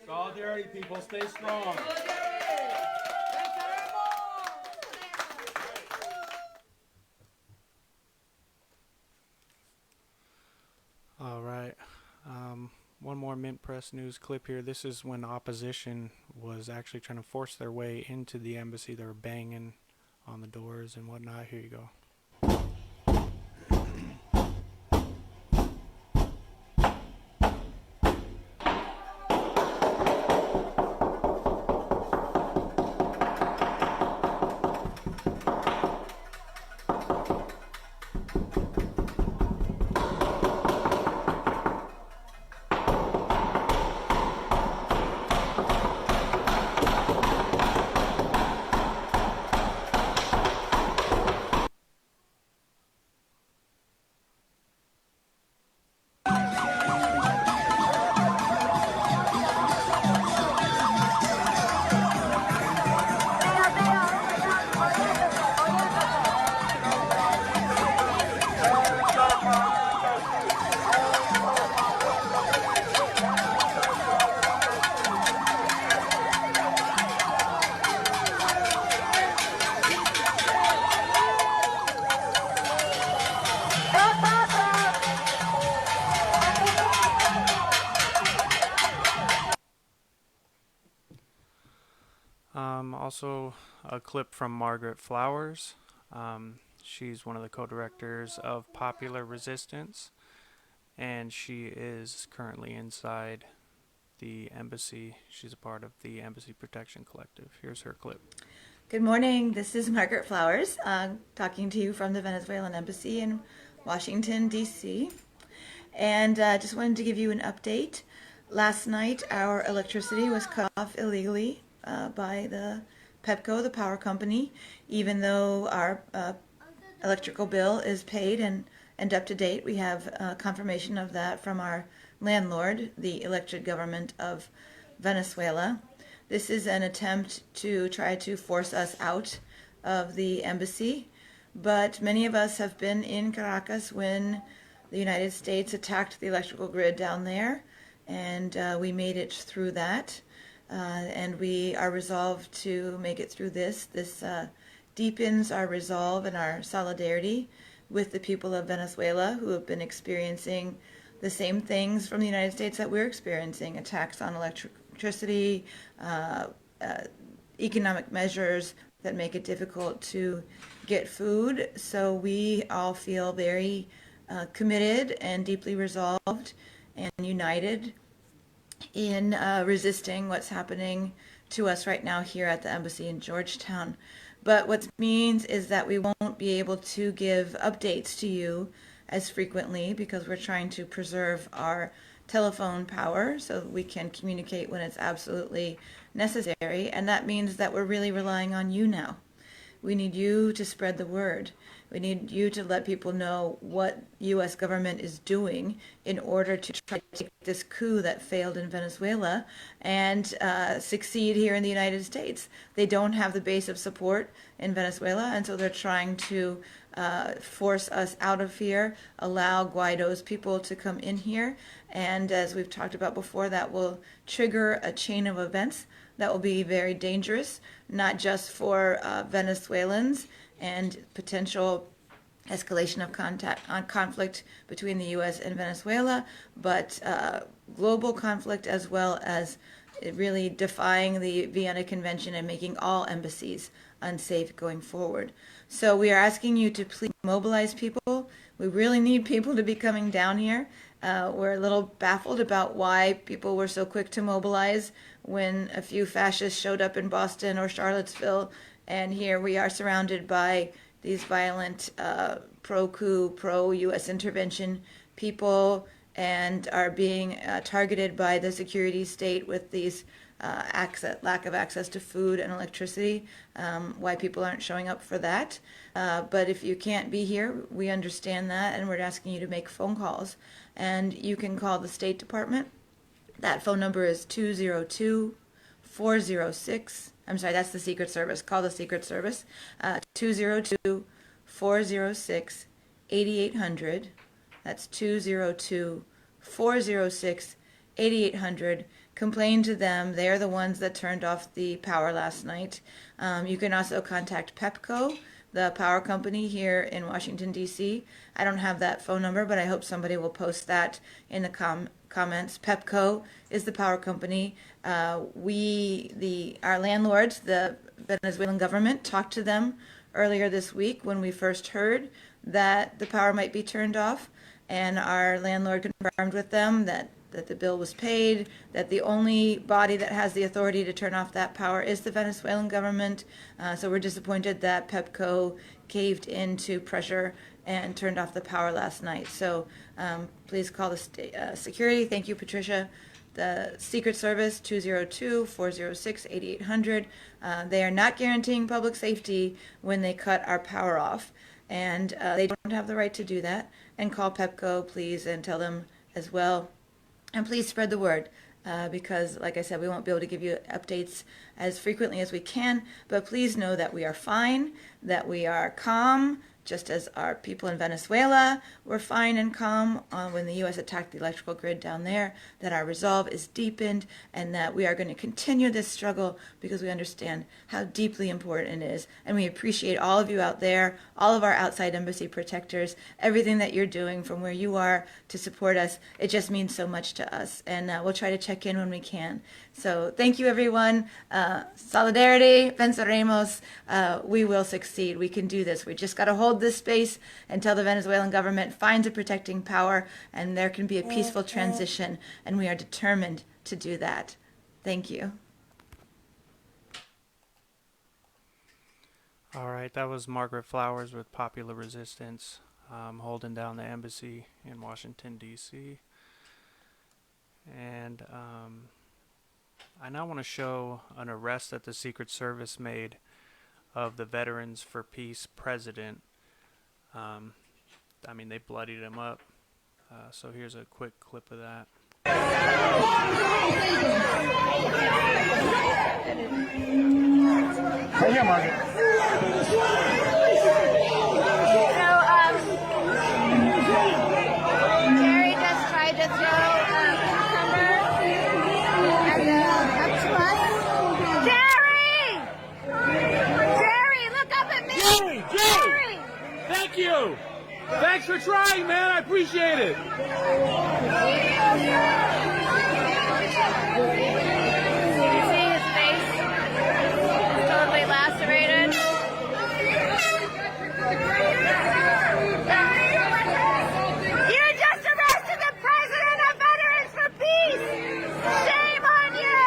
Solidarity, people, stay strong. All right. one more Mint Press News clip here. This is when opposition was actually trying to force their way into the embassy. They were banging on the doors and whatnot. Here you go. Also, a clip from Margaret Flowers. She's one of the co-directors of Popular Resistance, and she is currently inside the embassy. She's a part of the Embassy Protection Collective. Here's her clip. Good morning. This is Margaret Flowers, talking to you from the Venezuelan Embassy in Washington, D.C. And just wanted to give you an update. Last night, our electricity was cut off illegally by the PEPCO, the power company, even though our electrical bill is paid and up to date. We have confirmation of that from our landlord, the elected government of Venezuela. This is an attempt to try to force us out of the embassy, but many of us have been in Caracas when the United States attacked the electrical grid down there, and we made it through that. And we are resolved to make it through this. This deepens our resolve and our solidarity with the people of Venezuela who have been experiencing the same things from the United States that we're experiencing: attacks on electricity, economic measures that make it difficult to get food. So we all feel very committed and deeply resolved and united in resisting what's happening to us right now here at the embassy in Georgetown. But what means is that we won't be able to give updates to you as frequently because we're trying to preserve our telephone power so that we can communicate when it's absolutely necessary. And that means that we're really relying on you now. We need you to spread the word. We need you to let people know what U.S. government is doing in order to try to take this coup that failed in Venezuela and succeed here in the United States. They don't have the base of support in Venezuela, and so they're trying to force us out of here, allow Guaido's people to come in here, and as we've talked about before, that will trigger a chain of events that will be very dangerous, not just for Venezuelans and potential escalation of conflict between the U.S. and Venezuela, but global conflict as well as really defying the Vienna Convention and making all embassies unsafe going forward. So we are asking you to please mobilize people. We really need people to be coming down here. We're a little baffled about why people were so quick to mobilize when a few fascists showed up in Boston or Charlottesville, and here we are surrounded by these violent pro-coup, pro-U.S. intervention people and are being targeted by the security state with these lack of access to food and electricity, why people aren't showing up for that. But if you can't be here, we understand that, and we're asking you to make phone calls. And you can call the State Department. That phone number is 202-406. I'm sorry, that's the Secret Service. Call the Secret Service. 202-406-8800. That's 202-406-8800. Complain to them. They're the ones that turned off the power last night. You can also contact PEPCO, the power company here in Washington, D.C. I don't have that phone number, but I hope somebody will post that in the comments. PEPCO is the power company. Our landlords, the Venezuelan government, talked to them earlier this week when we first heard that the power might be turned off, and our landlord confirmed with them that the bill was paid, that the only body that has the authority to turn off that power is the Venezuelan government. So we're disappointed that PEPCO caved into pressure and turned off the power last night. So please call the security. Thank you, Patricia. The Secret Service, 202-406-8800. They are not guaranteeing public safety when they cut our power off, and they don't have the right to do that. And call PEPCO, please, and tell them as well. And please spread the word, because, like I said, we won't be able to give you updates as frequently as we can, but please know that we are fine, that we are calm, just as our people in Venezuela were fine and calm when the U.S. attacked the electrical grid down there, that our resolve is deepened, and that we are going to continue this struggle because we understand how deeply important it is. And we appreciate all of you out there, all of our outside embassy protectors, everything that you're doing from where you are to support us. It just means so much to us, and we'll try to check in when we can. So thank you, everyone. Solidarity, venceremos. We will succeed. We can do this. We just got to hold this space until the Venezuelan government finds a protecting power and there can be a peaceful transition, and we are determined to do that. Thank you. All right, that was Margaret Flowers with Popular Resistance, holding down the embassy in Washington, D.C. And I now want to show an arrest that the Secret Service made of the Veterans for Peace president. I mean, they bloodied him up. So here's a quick clip of that. Right here, Margaret. Jerry just tried to throw cucumber up to us. Jerry! Jerry, look up at me! Jerry! Thank you! Thanks for trying, man. I appreciate it. You see his face? It's totally lacerated. You just arrested the president of Veterans for Peace! Shame on you!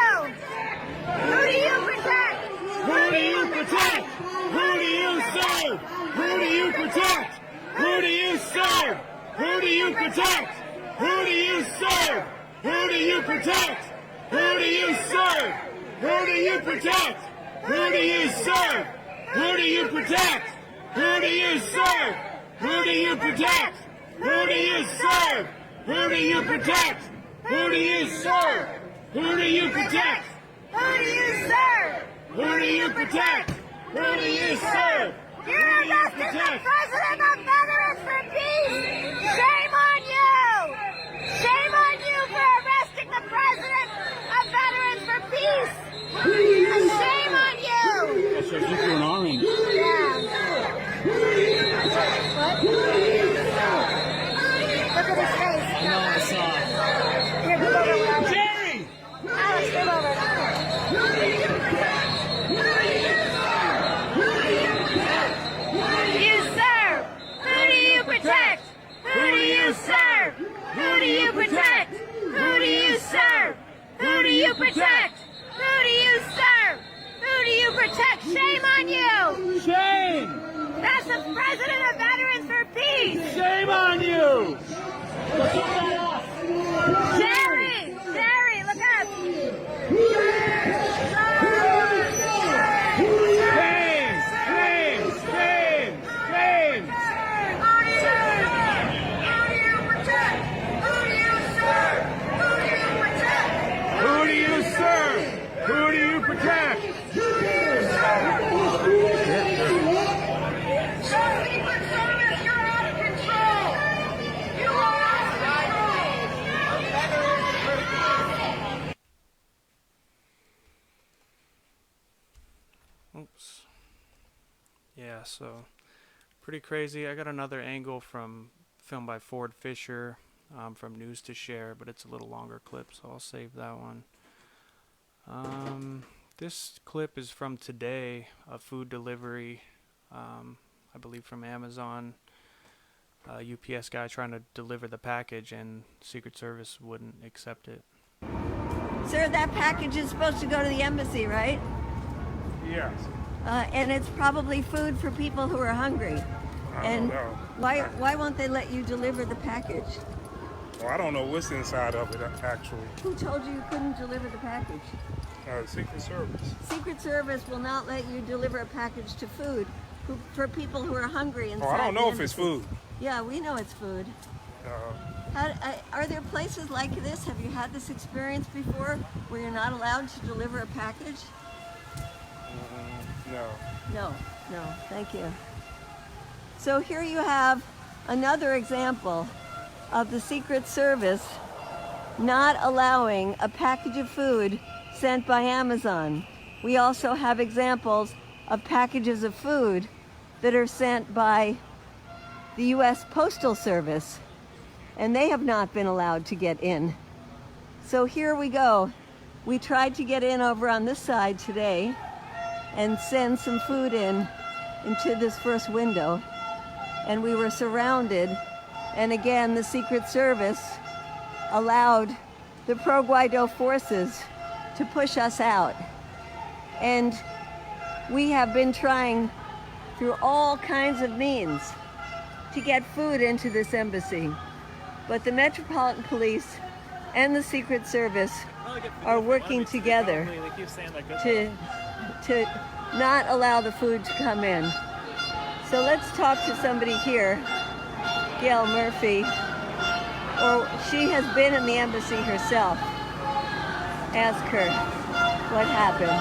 Who do you protect? Who do you protect? Who do you serve? Who do you protect? Who do you serve? Who do you protect? Who do you serve? Who do you protect? Who do you serve? Who do you protect? Who do you serve? Who do you protect? Who do you serve? Who do you protect? Who do you serve? Who do you protect? Who do you serve? Who do you protect? Who do you serve? Who do you protect? Who do you serve? You arrested the president of Veterans for Peace! Shame on you! Shame on you for arresting the president of Veterans for Peace! Shame on you! So you threw an orange. Yeah. What? Look at his face. I know, I saw. Here, move over. Jerry! Alex, move over. You serve! Who do you protect? Who do you serve? Who do you protect? Who do you serve? Who do you protect? Who do you serve? Who do you protect? Shame on you! Shame! That's the president of Veterans for Peace! Shame on you! Jerry! Jerry, look up! Shame! Shame! Shame! Shame! Who do you protect? Who do you serve? Who do you protect? Who do you serve? Yeah, so pretty crazy. I got another angle filmed by Ford Fisher from News to Share, but it's a little longer clip, so I'll save that one. This clip is from today, a food delivery, I believe from Amazon. UPS guy trying to deliver the package, and Secret Service wouldn't accept it. Sir, that package is supposed to go to the embassy, right? Yes. And it's probably food for people who are hungry. I don't know. Why won't they let you deliver the package? Well, I don't know what's inside of it, actually. Who told you couldn't deliver the package? Secret Service. Secret Service will not let you deliver a package to food for people who are hungry inside. Oh, I don't know if the it's embassy. food. Yeah, we know it's food. Are there places like this? Have you had this experience before where you're not allowed to deliver a package? No. No, thank you. So here you have another example of the Secret Service not allowing a package of food sent by Amazon. We also have examples of packages of food that are sent by the U.S. Postal Service, and they have not been allowed to get in. So here we go. We tried to get in over on this side today and send some food into this first window, and we were surrounded, and again the Secret Service allowed the pro-Guaido forces to push us out. And we have been trying through all kinds of means to get food into this embassy, but the Metropolitan Police and the Secret Service are working together to not allow the food to come in. So let's talk to somebody here, Gail Murphy, or she has been in the embassy herself. Ask her what happened.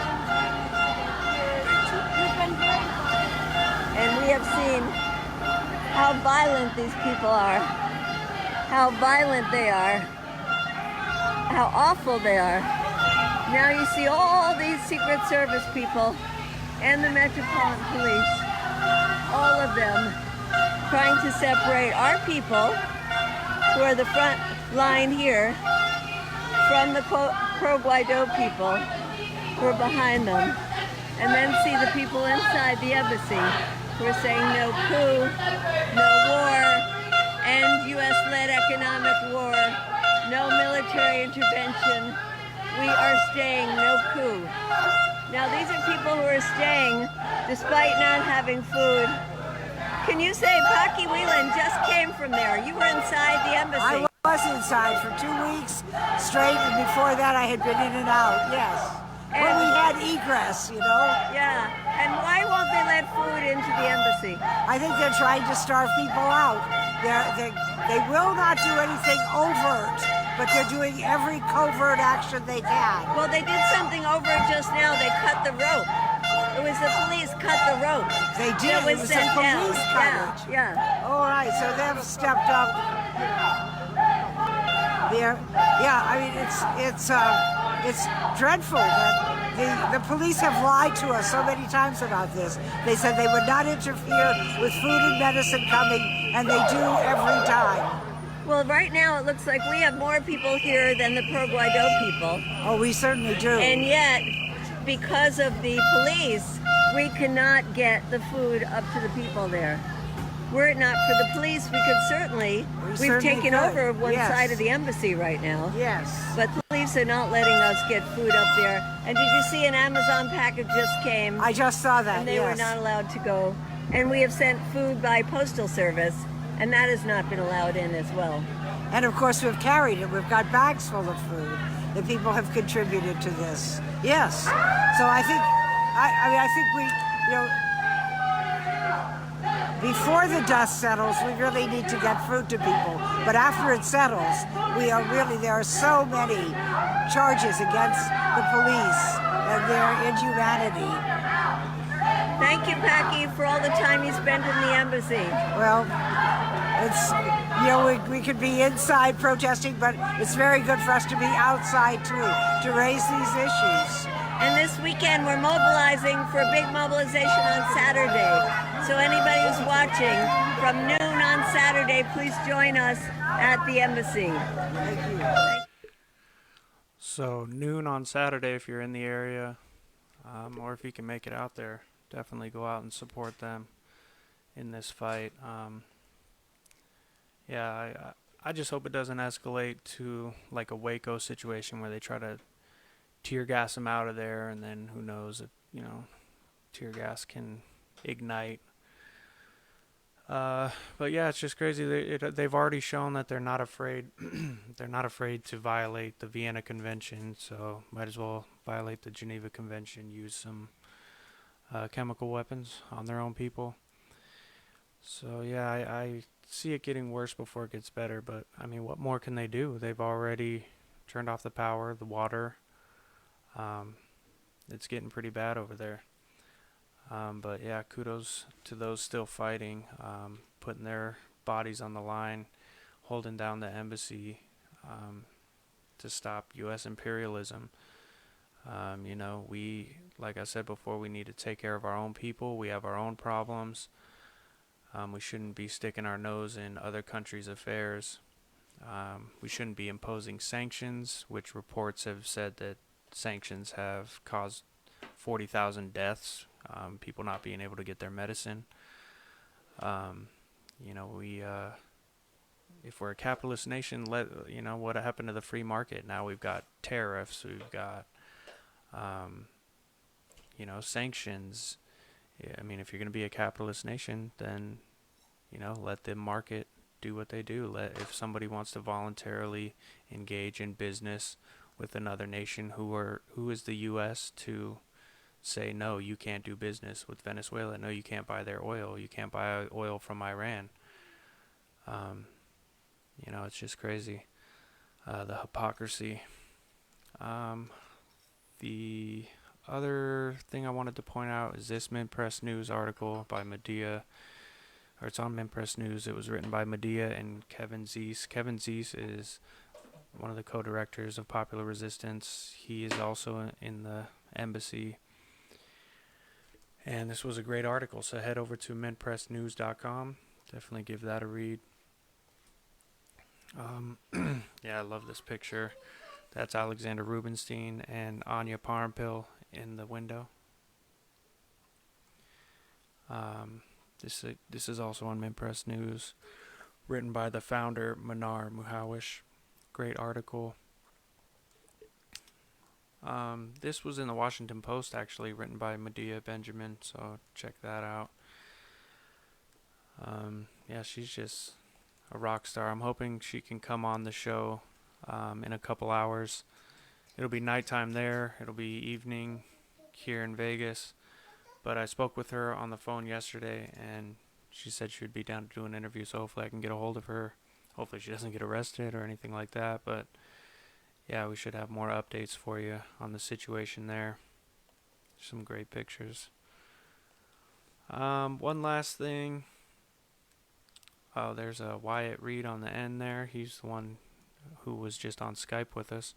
And we have seen how violent these people are, how violent they are, how awful they are. Now you see all these Secret Service people and the Metropolitan Police, all of them trying to separate our people, who are the front line here, from the pro-Guaido people who are behind them, and then see the people inside the embassy who are saying no coup, no war, end U.S.-led economic war, no military intervention, we are staying, no coup. Now these are people who are staying despite not having food. Can you say Paki Whelan just came from there? You were inside the embassy. I was inside for 2 weeks straight, and before that I had been in and out, yes. And when we had egress, you know. Yeah, and why won't they let food into the embassy? I think they're trying to starve people out. They will not do anything overt, but they're doing every covert action they can. Well, they did something overt just now. They cut the rope. It was the police cut the rope. They did. It was sent a police down. coverage. Yeah. All right, so they've stepped up. I mean, it's dreadful that the police have lied to us so many times about this. They said they would not interfere with food and medicine coming, and they do every time. Well, right now it looks like we have more people here than the pro-Guaido people. Oh, we certainly do. And yet, because of the police, we cannot get the food up to the people there. Were it not for the police, we could certainly, we've taken over one side of the embassy right now. Yes. But the police are not letting us get food up there. And did you see an Amazon package just came? I just saw that, and they were not allowed to go. And we have sent food by postal service, and that has not been allowed in as well. And of course we've carried it. We've got bags full of food. The people have contributed to this. Yes. So I think, I think we, you know, before the dust settles, we really need to get food to people. But after it settles, there are so many charges against the police and their inhumanity. Thank you, Paki, for all the time you spent in the embassy. Well, it's, you know, we could be inside protesting, but it's very good for us to be outside too, to raise these issues. And this weekend we're mobilizing for a big mobilization on Saturday. So anybody who's watching, from noon on Saturday, please join us at the embassy. Thank you. So noon on Saturday if you're in the area, or if you can make it out there, definitely go out and support them in this fight. I just hope it doesn't escalate to like a Waco situation where they try to tear gas them out of there, and then who knows if, tear gas can ignite. But yeah, it's just crazy. They've already shown that they're not afraid. They're not afraid to violate the Vienna Convention, so might as well violate the Geneva Convention, use some chemical weapons on their own people. So yeah, I see it getting worse before it gets better, but I mean, what more can they do? They've already turned off the power, the water. It's getting pretty bad over there. But yeah, kudos to those still fighting, putting their bodies on the line, holding down the embassy to stop U.S. imperialism. We, like I said before, we need to take care of our own people. We have our own problems. We shouldn't be sticking our nose in other countries' affairs. We shouldn't be imposing sanctions, which reports have said that sanctions have caused 40,000 deaths, people not being able to get their medicine. If we're a capitalist nation, what happened to the free market? Now we've got tariffs, we've got, sanctions. I mean, if you're going to be a capitalist nation, then, let the market do what they do. If somebody wants to voluntarily engage in business with another nation, who is the U.S. to say, no, you can't do business with Venezuela. No, you can't buy their oil. You can't buy oil from Iran. It's just crazy. The hypocrisy. The other thing I wanted to point out is this Mint Press News article by Medea, or it's on Mint Press News. It was written by Medea and Kevin Zeese. Kevin Zeese is one of the co-directors of Popular Resistance. He is also in the embassy. And this was a great article, so head over to mintpressnews.com. Definitely give that a read. Yeah, I love this picture. That's Alexander Rubinstein and Anya Parampil in the window. This is also on Mint Press News, written by the founder, Manar Muhawish. Great article. This was in the Washington Post, actually, written by Medea Benjamin, so check that out. Yeah, she's just a rock star. I'm hoping she can come on the show in a couple hours. It'll be nighttime there. It'll be evening here in Vegas. But I spoke with her on the phone yesterday, and she said she would be down to do an interview, so hopefully I can get a hold of her. Hopefully she doesn't get arrested or anything like that, but yeah, we should have more updates for you on the situation there. Some great pictures. One last thing. Oh, there's a Wyatt Reed on the end there. He's the one who was just on Skype with us.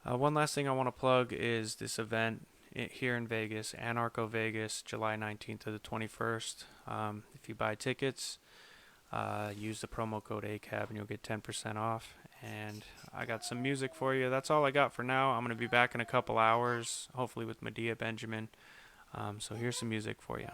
One last thing I want to plug is this event here in Vegas, Anarcho Vegas, July 19th to the 21st. If you buy tickets, use the promo code ACAB and you'll get 10% off. And I got some music for you. That's all I got for now. I'm going to be back in a couple hours, hopefully with Medea Benjamin. So here's some music for you.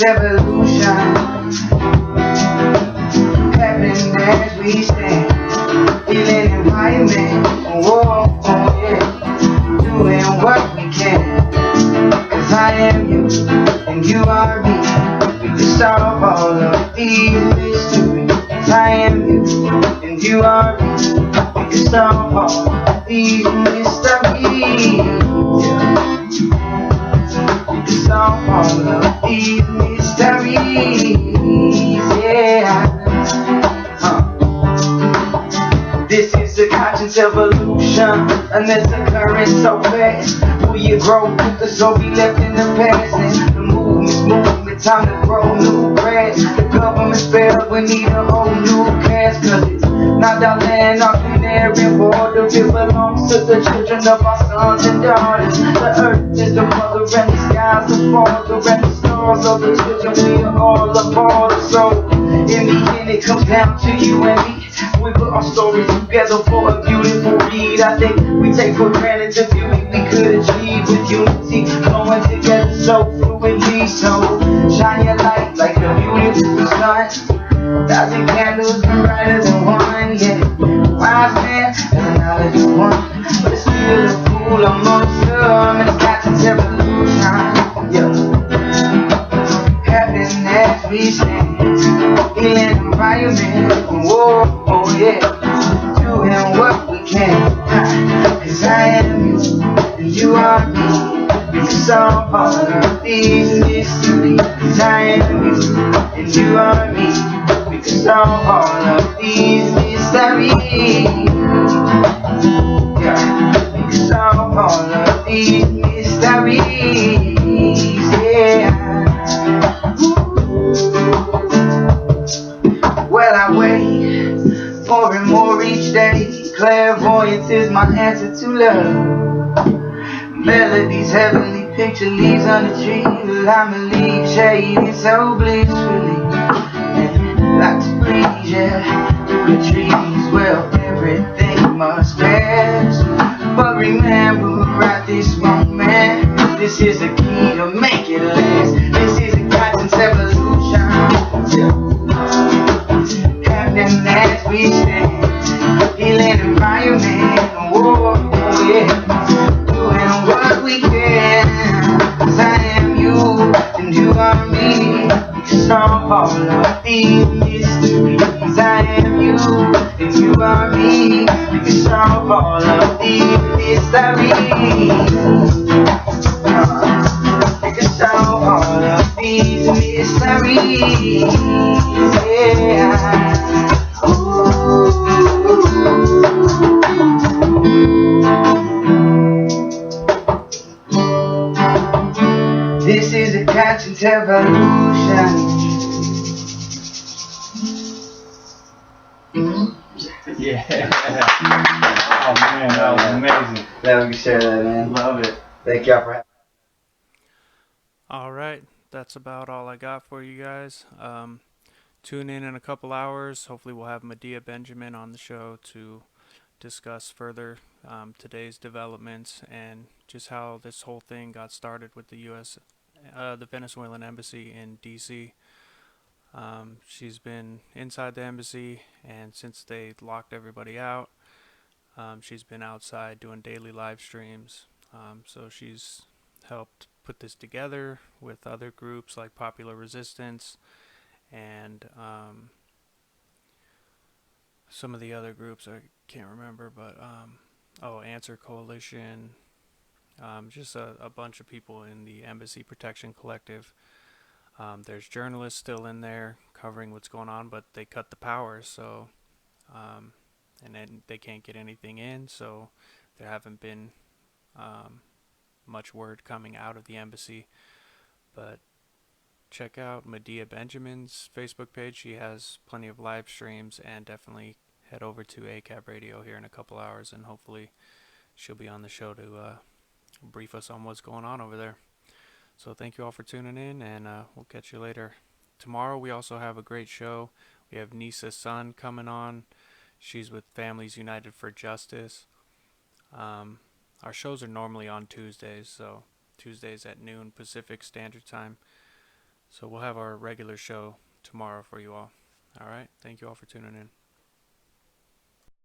Revolution happening as we stand, feeling environment, oh yeah, doing what we can, 'cause I am you and you are me. be a mystery. 'Cause I am you, and you are me. We can solve all of these mysteries. Yeah. We can solve all of these mysteries. Yeah. This is a conscious evolution, and it's occurring so fast. Will you grow with us or be left in the past? And the movement's moving, time to grow new grass. The government's failed, we need a whole new cast. Cause it's not our land, our Canarian border. It belongs to the children of our sons and daughters. The earth is the mother and the sky's the father. And the stars of the children, we are all a part of. So in the end it comes down to you and me. We put our stories together for a beautiful read. I think we take for granted the beauty we could achieve with unity, flowing together so fluidly. So shine your light like a beautiful sun. 1,000 candles are brighter than one. Yeah, wise man has knowledge of one, but it's still a fool amongst them, and it's got its evolution. Yeah, happening as we stand. Healing environment, whoa, oh yeah, doing what we can. 'Cause I am you, and you are me. We can solve all of these mysteries. 'Cause I am you, and you are me. We can solve all of these mysteries. Yeah, we can solve all of these mysteries. Yeah. Well, I wait more and more each day. Clairvoyance is my answer to love. Melodies, heavenly picture, leaves on the tree. Well, I'm a leaf shading so blissfully. And like to breeze, yeah, through the trees. Well, everything must pass. But remember, at this moment, this is the key to make it last. This is a conscious evolution. Yeah. Happening as we stand, healing environment, whoa, oh yeah, doing what we can. 'Cause I am you, and you are me. We can solve all of these mysteries. 'Cause I am you, and you are me. We can solve all of these mysteries. We can solve all of these mysteries. Yeah. This is a conscious evolution. Yeah. Oh man, that was amazing. Glad we could share that, man. Love it. Thank y'all for having me. All right, that's about all I got for you guys. Tune in a couple hours. Hopefully we'll have Medea Benjamin on the show to discuss further today's developments and just how this whole thing got started with the the Venezuelan Embassy in DC. She's been inside the embassy, and since they locked everybody out, she's been outside doing daily live streams. So she's helped put this together with other groups like Popular Resistance and some of the other groups I can't remember, but Answer Coalition, just a bunch of people in the Embassy Protection Collective. There's journalists still in there covering what's going on, but they cut the power, so and then they can't get anything in, so there haven't been much word coming out of the embassy. But check out Medea Benjamin's Facebook page. She has plenty of live streams, and definitely head over to ACAB Radio here in a couple hours, and hopefully she'll be on the show to brief us on what's going on over there. So thank you all for tuning in, and we'll catch you later. Tomorrow we also have a great show. We have Nisa Sun coming on. She's with Families United for Justice. Our shows are normally on Tuesdays, so Tuesdays at noon Pacific Standard Time. So we'll have our regular show tomorrow for you all. All right, thank you all for tuning in.